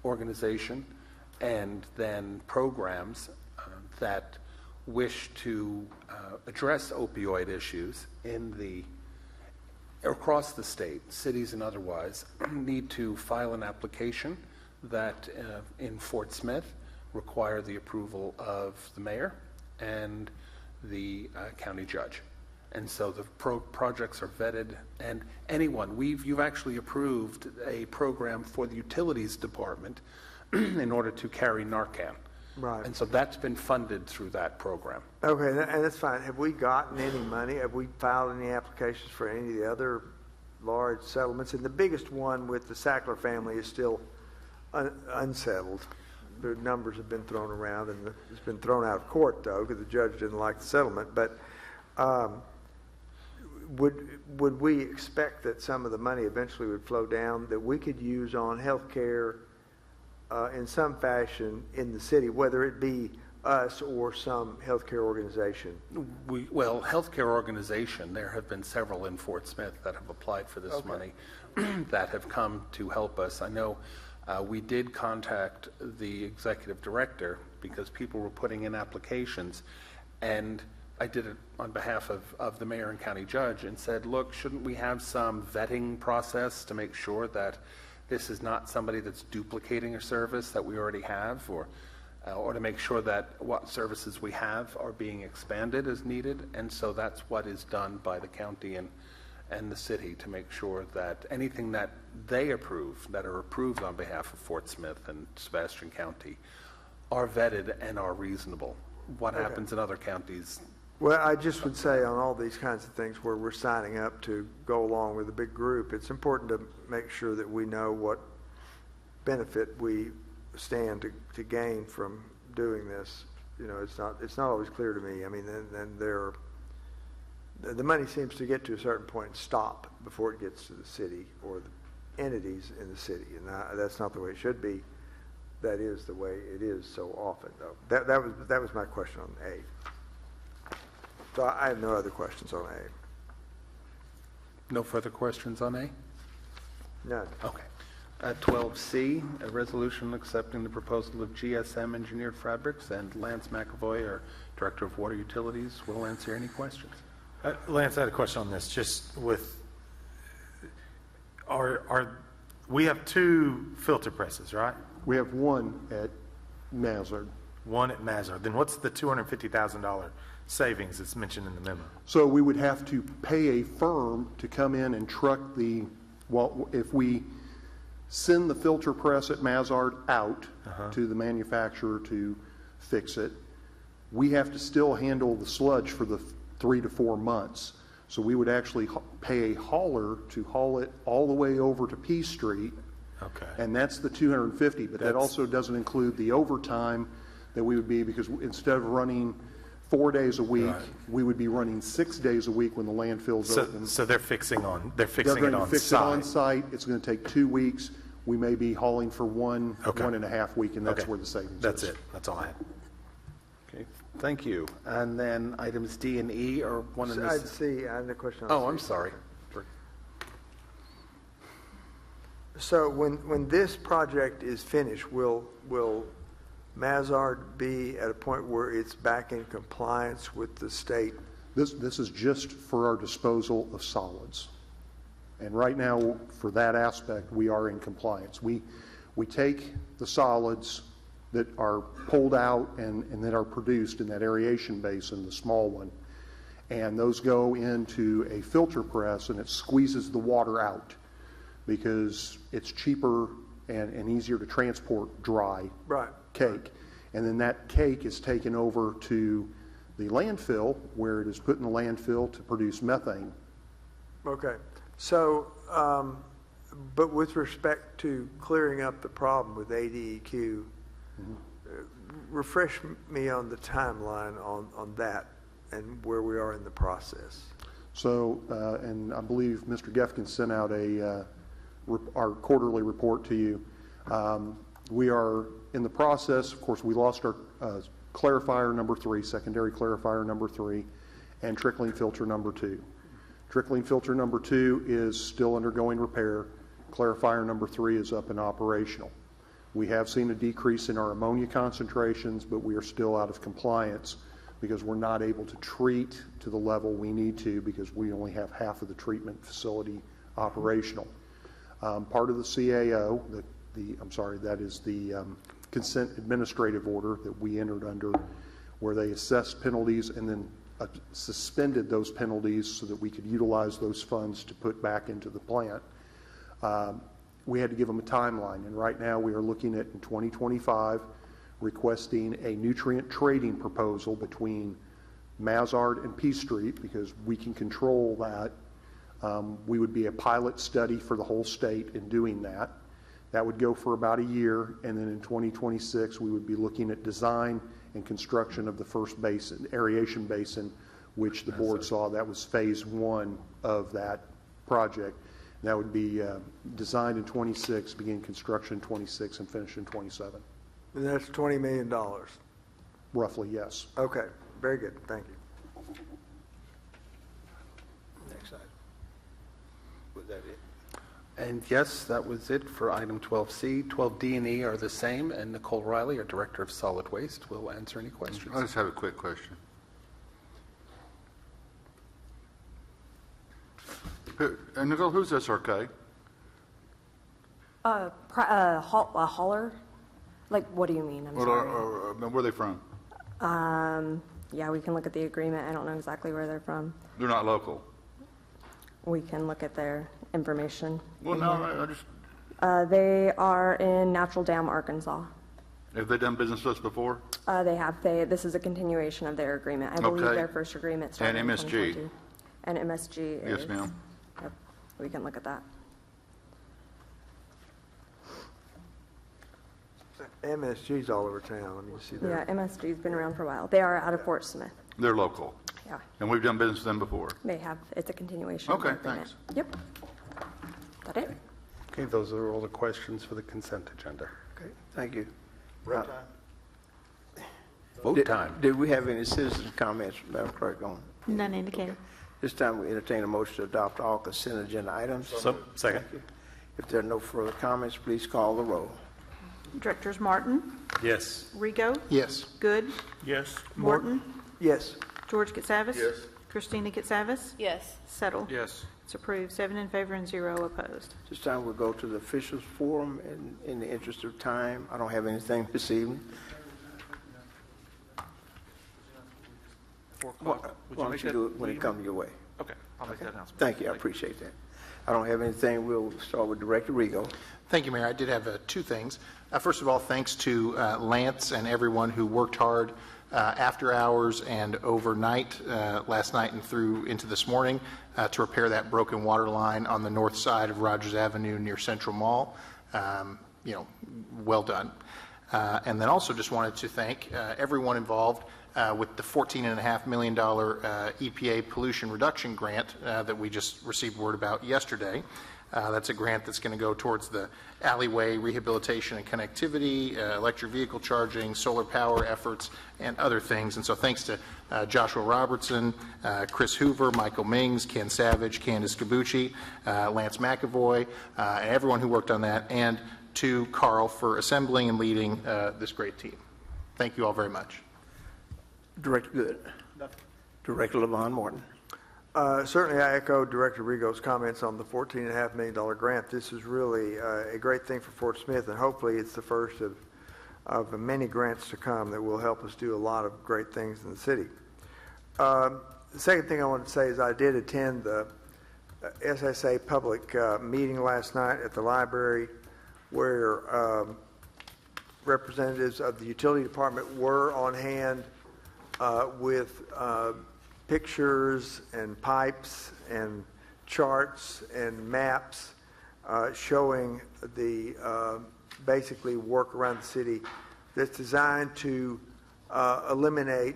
organization, and then programs that wish to address opioid issues across the state, cities and otherwise, need to file an application that in Fort Smith require the approval of the mayor and the county judge. And so the projects are vetted, and you've actually approved a program for the utilities department in order to carry Narcan. Right. And so that's been funded through that program. Okay, and that's fine. Have we gotten any money? Have we filed any applications for any of the other large settlements? And the biggest one with the Sackler family is still unsettled. The numbers have been thrown around, and it's been thrown out of court, though, because the judge didn't like the settlement. But would we expect that some of the money eventually would flow down that we could use on health care in some fashion in the city, whether it be us or some healthcare organization? Well, healthcare organization, there have been several in Fort Smith that have applied for this money that have come to help us. I know we did contact the executive director because people were putting in applications, and I did it on behalf of the mayor and county judge and said, look, shouldn't we have some vetting process to make sure that this is not somebody that's duplicating a service that we already have, or to make sure that what services we have are being expanded as needed. And so that's what is done by the county and the city to make sure that anything that they approve, that are approved on behalf of Fort Smith and Sebastian County, are vetted and are reasonable. What happens in other counties? Well, I just would say on all these kinds of things where we're signing up to go along with a big group, it's important to make sure that we know what benefit we stand to gain from doing this. You know, it's not always clear to me. I mean, then the money seems to get to a certain point and stop before it gets to the city or the entities in the city, and that's not the way it should be. That is the way it is so often, though. That was my question on A. So I have no other questions on A. No further questions on A? None. Okay. 12C, a resolution accepting the proposal of GSM Engineered Fabrics, and Lance McAvoy, our Director of Water Utilities, will answer any questions. Lance, I had a question on this. Just with, we have 2 filter presses, right? We have one at Massard. One at Massard. Then what's the $250,000 savings that's mentioned in the memo? So we would have to pay a firm to come in and truck if we send the filter press at Massard out to the manufacturer to fix it, we have to still handle the sludge for the 3 to 4 months. So we would actually pay a hauler to haul it all the way over to P Street. Okay. And that's the $250, but that also doesn't include the overtime that we would be, because instead of running 4 days a week, we would be running 6 days a week when the landfill's open. So they're fixing it on They're going to fix site. it on site. It's going to take 2 weeks. We may be hauling for 1.5 weeks, and that's where the savings is. That's it. That's all I had. Okay, thank you. And then items D and E are one of I'd see. I had a question on Oh, C. I'm sorry. So when this project is finished, will Massard be at a point where it's back in compliance with the state? This is just for our disposal of solids. And right now, for that aspect, we are in compliance. We take the solids that are pulled out and that are produced in that aeration basin, the small one, and those go into a filter press, and it squeezes the water out because it's cheaper and easier to transport dry cake. And then that cake is taken over to the landfill, where it is put in the landfill to produce methane. Okay. So, but with respect to clearing up the problem with ADEQ, refresh me on the timeline on that and where we are in the process. So, and I believe Mr. Gefkin sent out our quarterly report to you. We are in the process. Of course, we lost our clarifier number 3, secondary clarifier number 3, and trickling filter number 2. Trickling filter number 2 is still undergoing repair. Clarifier number 3 is up and operational. We have seen a decrease in our ammonia concentrations, but we are still out of compliance because we're not able to treat to the level we need to, because we only have half of the treatment facility operational. Part of the CAO, that is the consent administrative order that we entered under, where they assessed penalties and then suspended those penalties so that we could utilize those funds to put back into the plant. We had to give them a timeline, and right now we are looking at, in 2025, requesting a nutrient trading proposal between Massard and P Street, because we can control that. We would be a pilot study for the whole state in doing that. That would go for about a year, and then in 2026 we would be looking at design and construction of the first basin, aeration basin, which the board saw. That was phase 1 of that project. And that would be designed in 26, begin construction in 26, and finish in 27. And that's $20 million. roughly, yes. Okay, very good, thank you. Next item. Was that it? And yes, that was it for item 12C. 12D and E are the same, and Nicole Riley, our Director of Solid Waste, will answer any questions. I just have a quick question. Nicole, who's SRK? A hauler? Like, what do you mean? I'm sorry. Where are they from? Yeah, we can look at the agreement. I don't know exactly where they're from. They're not local. We can look at their information. Well, no, I just, They are in Natural Dam, Arkansas. have they done business with us before? They have. This is a continuation of their agreement. I believe Okay. their first agreement started And in MSG. 2022. And MSG is... Yes, ma'am. Yep, we can look at that. MSG's all over town, let me see Yeah, that. MSG's been around for a while. They are out of Fort Smith. They're local. Yeah, And we've done business with them before. they have. It's a continuation of Okay, their agreement. thanks. Yep. Is that it? Okay, those are all the questions for the consent agenda. Okay, thank you. Vote time. Did we have any citizen comments, Madam Clerk, on? None indicated. This time we entertain a motion to adopt all consent agenda items. Second. Thank you. If there are no further comments, please call the roll. Directors Martin, Yes. Rigo, Yes. Good, Yes. Morton, Yes, George Katsavas. Yes. Christina Katsavas. Yes. Settle. Yes. It's approved, 7 in favor and 0 opposed. This time we'll go to the officials forum in the interest of time. I don't have anything this evening. 4 o'clock. Would Why you don't make you that do it when it lead? comes your way? Okay, I'll make that announcement. Thank you, I appreciate that. I don't have anything. We'll start with Director Rigo. Thank you, Mayor. I did have two things. First of all, thanks to Lance and everyone who worked hard after hours and overnight, last night and through into this morning, to repair that broken water line on the north side of Rogers Avenue near Central Mall. Well done. And then also just wanted to thank everyone involved with the $14.5 million EPA pollution reduction grant that we just received word about yesterday. That's a grant that's going to go towards the alleyway rehabilitation and connectivity, electric vehicle charging, solar power efforts, and other things. And so thanks to Joshua Robertson, Chris Hoover, Michael Mings, Ken Savage, Candace Cabucci, Lance McAvoy, and everyone who worked on that, and to Carl for assembling and leading this great team. Thank you all very much. Director Good. Director Levon Morton. certainly I echo Director Rigo's comments on the $14.5 million grant. This is really a great thing for Fort Smith, and hopefully it's the first of many grants to come that will help us do a lot of great things in the city. The second thing I want to say is I did attend the SSA public meeting last night at the library where representatives of the utility department were on hand with pictures and pipes and charts and maps showing the basically work around the city that's designed to eliminate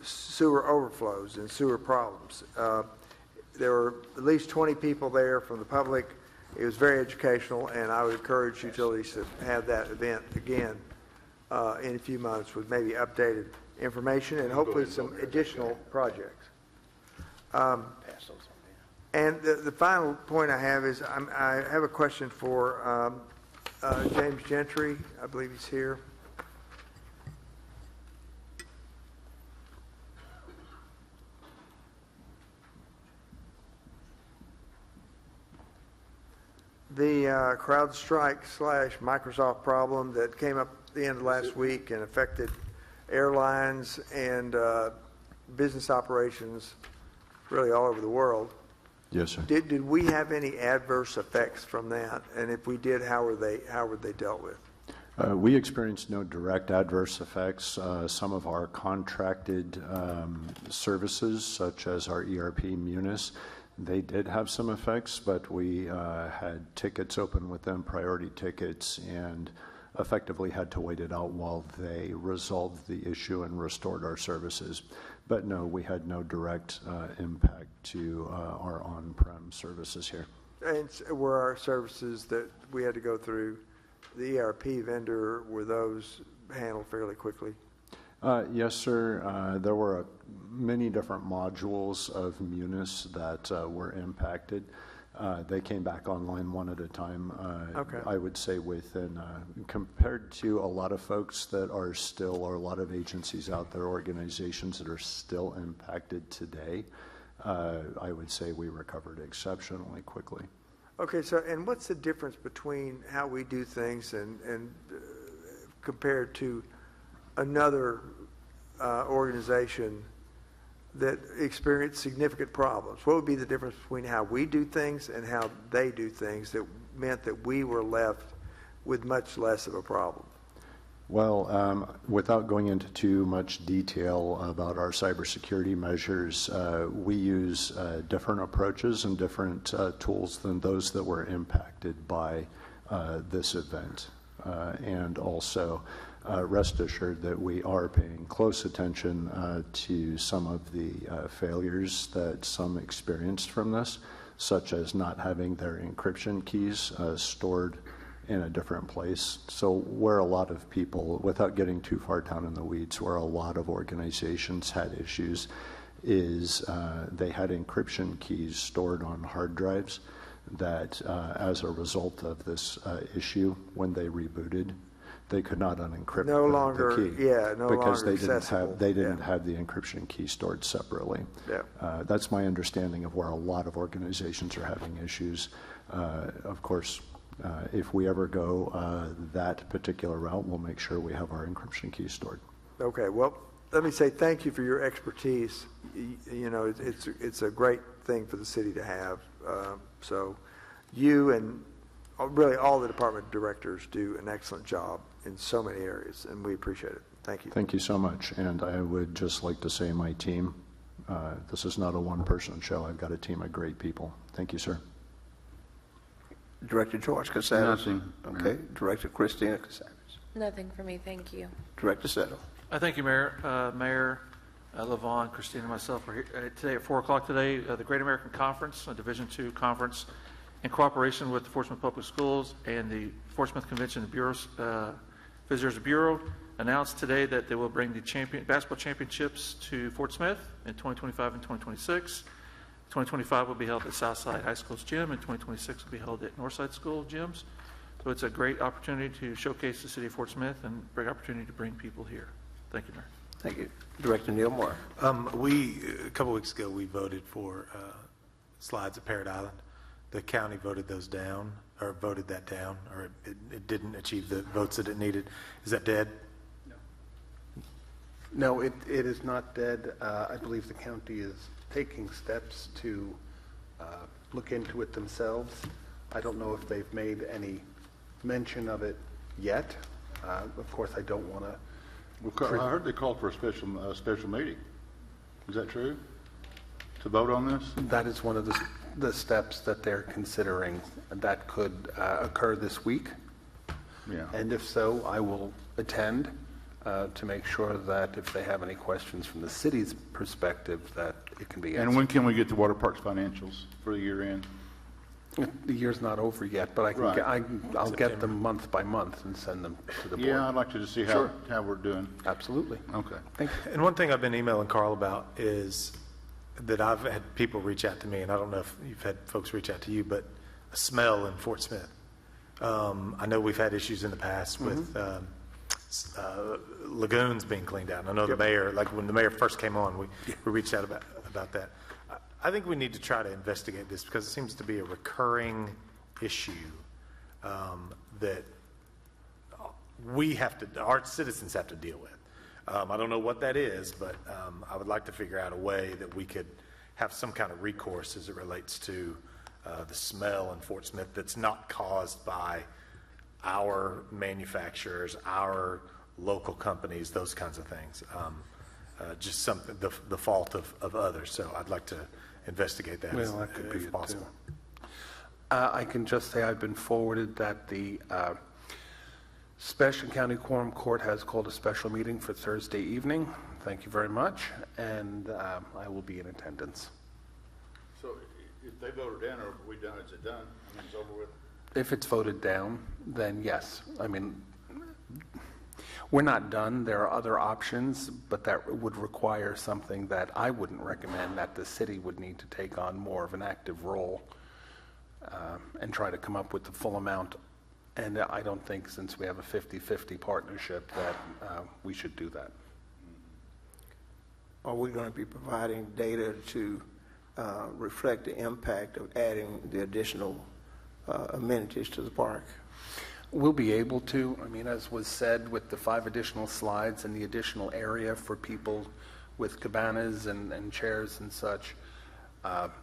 sewer overflows and sewer problems. There were at least 20 people there from the public. It was very educational, and I would encourage utilities to have that event again in a few months with maybe updated information and hopefully some additional projects. And the final point I have is I have a question for James Gentry. I believe he's here. The CrowdStrike / Microsoft problem that came up at the end of last week and affected airlines and business operations really all over the world. Yes, sir. Did we have any adverse effects from that? And if we did, how were they dealt with? We experienced no direct adverse effects. Some of our contracted services, such as our ERP Munis, they did have some effects, but we had tickets open with them, priority tickets, and effectively had to wait it out while they resolved the issue and restored our services. But no, we had no direct impact to our on-prem services here. And were our services that we had to go through the ERP vendor, were those handled fairly quickly? Yes, sir. There were many different modules of Munis that were impacted. They came back online one at a time. Okay. I would say within, compared to a lot of folks that are still, or a lot of agencies out there, organizations that are still impacted today, I would say we recovered exceptionally quickly. Okay, so, and what's the difference between how we do things and compared to another organization that experienced significant problems? What would be the difference between how we do things and how they do things that meant that we were left with much less of a problem? Well, without going into too much detail about our cybersecurity measures, we use different approaches and different tools than those that were impacted by this event. And also, rest assured that we are paying close attention to some of the failures that some experienced from this, such as not having their encryption keys stored in a different place. So where a lot of people, without getting too far down in the weeds, where a lot of organizations had issues is they had encryption keys stored on hard drives that as a result of this issue, when they rebooted, they could not unencrypt No longer, the key. yeah, no because longer they didn't accessible. have they didn't have the encryption key stored separately. Yeah. That's my understanding of where a lot of organizations are having issues. Of course, if we ever go that particular route, we'll make sure we have our encryption key stored. Okay, well, let me say thank you for your expertise. You know, it's a great thing for the city to have. So you and really all the department directors do an excellent job in so many areas, and we appreciate it. Thank you. Thank you so much. And I would just like to say my team, this is not a one-person show. I've got a team of great people. Thank you, sir. Director George Casares. Nothing. Okay. Director Christina Casares. Nothing for me, thank you. Director Settle. Thank you, Mayor. Mayor Levon, Christina, and myself are here today at 4 o'clock today. The Great American Conference, a Division II conference, in cooperation with the Fort Smith Public Schools and the Fort Smith Convention Bureau, Visitors Bureau, announced today that they will bring the basketball championships to Fort Smith in 2025 and 2026. 2025 will be held at Southside High School's gym, and 2026 will be held at Northside School gyms. So it's a great opportunity to showcase the city of Fort Smith and a great opportunity to bring people here. Thank you, Mayor. Thank you. Director Neil Moore. A couple weeks ago, we voted for slides at Parrot Island. The county voted those down, or voted that down, or it didn't achieve the votes that it needed. Is that dead? No, it is not dead. I believe the county is taking steps to look into it themselves. I don't know if they've made any mention of it yet. Of course, I don't want to. I heard they called for a special meeting. Is that true? To vote on this? That is one of the steps that they're considering. That could occur this week. Yeah. And if so, I will attend to make sure that if they have any questions from the city's perspective, that it can be answered. And when can we get the water parks financials for the year end? The year's not over yet, but I'll get them month by month and send them to the board. Yeah, I'd like to just see how we're doing. Absolutely. Okay. Thank you. And one thing I've been emailing Carl about is that I've had people reach out to me, and I don't know if you've had folks reach out to you, but a smell in Fort Smith. I know we've had issues in the past with lagoons being cleaned out. And I know the mayor, like when the mayor first came on, we reached out about that. I think we need to try to investigate this because it seems to be a recurring issue that our citizens have to deal with. I don't know what that is, but I would like to figure out a way that we could have some kind of recourse as it relates to the smell in Fort Smith that's not caused by our manufacturers, our local companies, those kinds of things. Just something, the fault of others. So I'd like to investigate that, Well, that could be if possible. I can just say I've been forwarded that the Special County Quorum Court has called a special meeting for Thursday evening. Thank you very much, and I will be in attendance. So if they voted down, or we done, is it done? I mean, it's over with? If it's voted down, then yes. I mean, We're not done. There are other options, but that would require something that I wouldn't recommend, that the city would need to take on more of an active role and try to come up with the full amount. And I don't think, since we have a 50-50 partnership, that we should do that. Are we going to be providing data to reflect the impact of adding the additional amenities to the park? We'll be able to. I mean, as was said, with the 5 additional slides and the additional area for people with cabanas and chairs and such,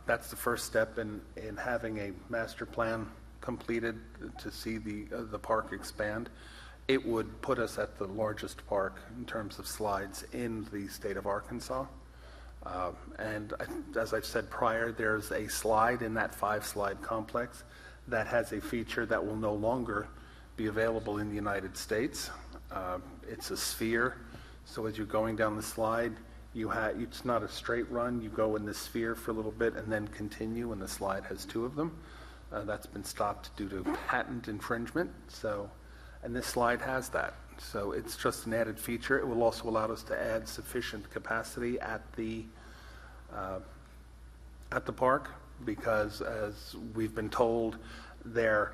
that's the first step in having a master plan completed to see the park expand. It would put us at the largest park in terms of slides in the state of Arkansas. And as I've said prior, there's a slide in that 5-slide complex that has a feature that will no longer be available in the United States. It's a sphere, so as you're going down the slide, it's not a straight run. You go in the sphere for a little bit and then continue, and the slide has 2 of them. That's been stopped due to patent infringement. And this slide has that. So it's just an added feature. It will also allow us to add sufficient capacity at the park, because as we've been told, the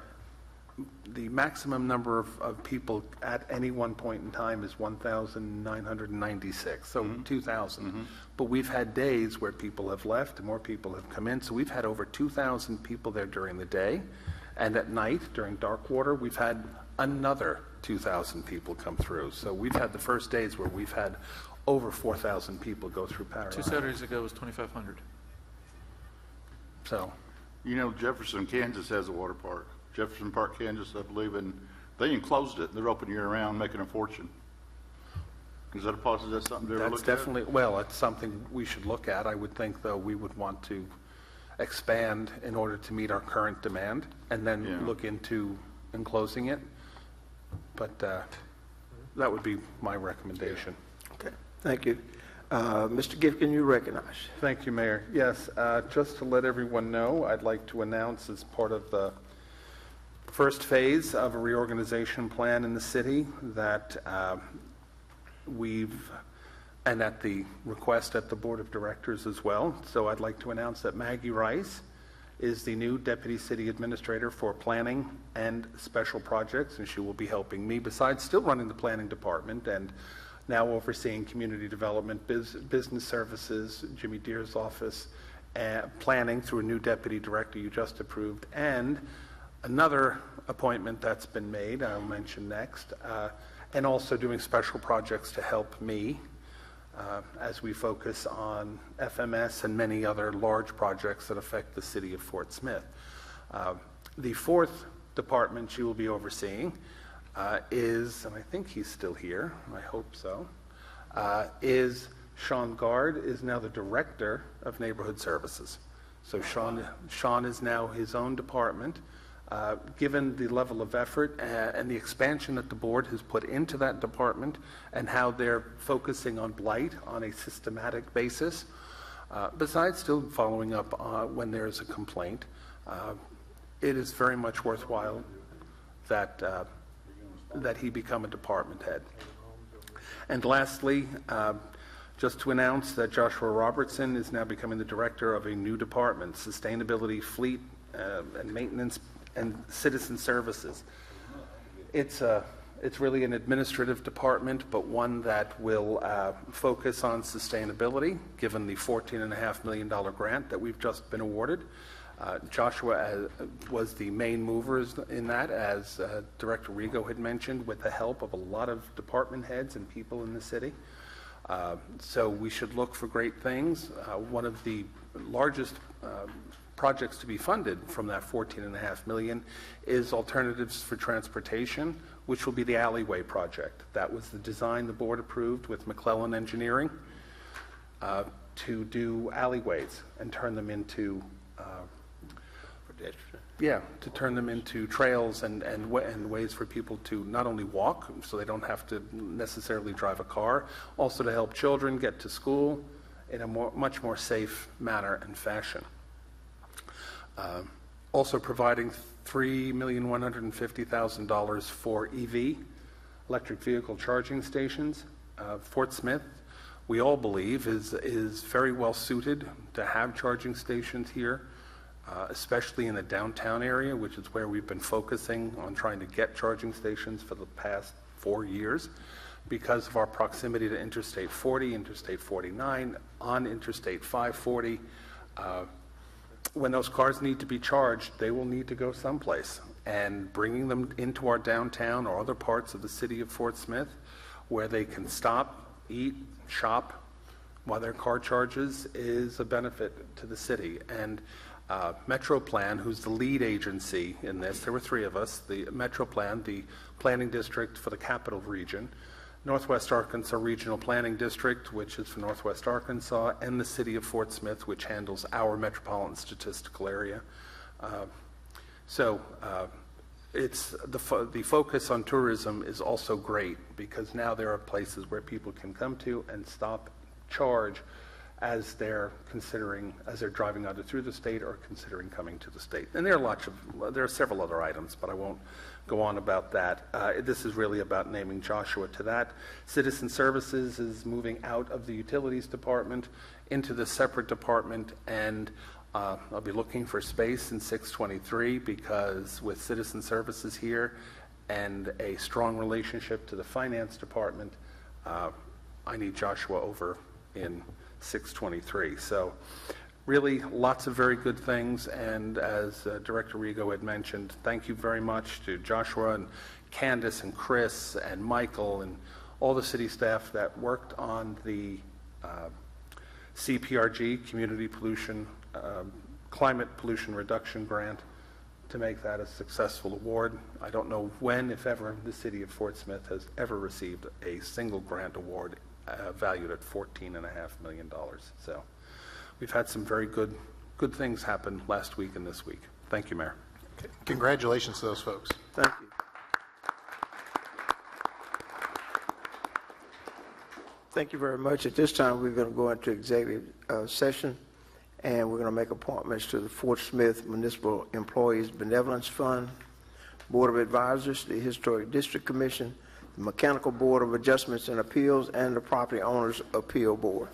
maximum number of people at any one point in time is 1,996, so 2,000. But we've had days where people have left and more people have come in, so we've had over 2,000 people there during the day, and at night, during dark water, we've had another 2,000 people come through. So we've had the first days where we've had over 4,000 people go through Paradise. 2 Saturdays ago was 2,500. So, You know, Jefferson, Kansas has a water park. Jefferson Park, Kansas, I believe, and they enclosed it. They're open year-round, making a fortune. Is that a possibility? Is that something to ever that's look at? definitely, well, it's something we should look at. I would think, though, we would want to expand in order to meet our current demand, and then look into enclosing it. But that would be my recommendation. Okay, thank you. Mr. Gifkin, you recognize. Thank you, Mayor. Yes, just to let everyone know, I'd like to announce, as part of the first phase of a reorganization plan in the city, that and at the request at the Board of Directors as well. So I'd like to announce that Maggie Rice is the new Deputy City Administrator for Planning and Special Projects, and she will be helping me, besides still running the Planning Department and now overseeing Community Development, Business Services, Jimmy Deere's office, planning through a new Deputy Director you just approved, and another appointment that's been made, I'll mention next, and also doing special projects to help me as we focus on FMS and many other large projects that affect the city of Fort Smith. The 4th department she will be overseeing is, and I think he's still here, I hope so, is Sean Gard is now the Director of Neighborhood Services. So Sean is now his own department. Given the level of effort and the expansion that the board has put into that department and how they're focusing on blight on a systematic basis, besides still following up when there's a complaint, it is very much worthwhile that he become a department head. And lastly, just to announce that Joshua Robertson is now becoming the director of a new department, Sustainability, Fleet, and Maintenance and Citizen Services. It's really an administrative department, but one that will focus on sustainability, given the $14.5 million grant that we've just been awarded. Joshua was the main movers in that, as Director Rigo had mentioned, with the help of a lot of department heads and people in the city. So we should look for great things. One of the largest projects to be funded from that $14.5 million is Alternatives for Transportation, which will be the alleyway project. That was the design the board approved with McClellan Engineering to do alleyways and turn them into to turn them into trails and ways for people to not only walk, so they don't have to necessarily drive a car, also to help children get to school in a much more safe manner and fashion. Also providing $3,150,000 for EV, electric vehicle charging stations. Fort Smith, we all believe, is very well suited to have charging stations here, especially in the downtown area, which is where we've been focusing on trying to get charging stations for the past 4 years because of our proximity to Interstate 40, Interstate 49, on Interstate 540. When those cars need to be charged, they will need to go someplace. And bringing them into our downtown or other parts of the city of Fort Smith where they can stop, eat, shop while their car charges is a benefit to the city. And MetroPlan, who's the lead agency in this, there were 3 of us, the MetroPlan, the planning district for the capital region, Northwest Arkansas Regional Planning District, which is for Northwest Arkansas, and the city of Fort Smith, which handles our metropolitan statistical area. It's the focus on tourism is also great because now there are places where people can come to and stop, charge as they're driving either through the state or considering coming to the state. And there are several other items, but I won't go on about that. This is really about naming Joshua to that. Citizen Services is moving out of the Utilities Department into the separate department, and I'll be looking for space in 623 because with Citizen Services here and a strong relationship to the Finance Department, I need Joshua over in 623. So really lots of very good things, and as Director Rigo had mentioned, thank you very much to Joshua and Candace and Chris and Michael and all the city staff that worked on the CPRG, Community Pollution, Climate Pollution Reduction Grant, to make that a successful award. I don't know when, if ever, the city of Fort Smith has ever received a single grant award valued at $14.5 million. So we've had some very good things happen last week and this week. Thank you, Mayor. Okay. Congratulations to those folks. Thank you. Thank you very much. At this time, we're going to go into executive session, and we're going to make appointments to the Fort Smith Municipal Employees Benevolence Fund, Board of Advisors, the Historic District Commission, the Mechanical Board of Adjustments and Appeals, and the Property Owners Appeal Board.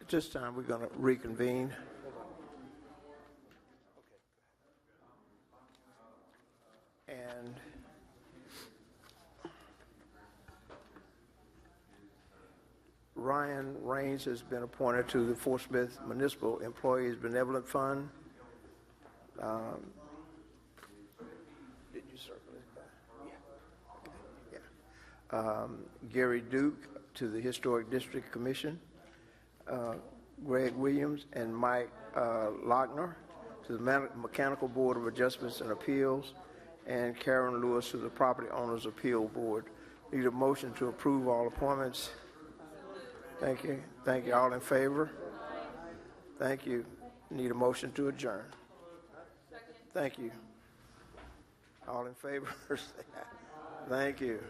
At this time, we're going to reconvene. And Ryan Raines has been appointed to the Fort Smith Municipal Employees Benevolent Fund. Did you circle it? Yeah. Gary Duke to the Historic District Commission. Greg Williams and Mike Lochner to the Mechanical Board of Adjustments and Appeals, and Karen Lewis to the Property Owners Appeal Board. Need a motion to approve all appointments. Thank you. Thank you. All in favor? Thank you. Need a motion to adjourn. Thank you. All in favor? Thank you.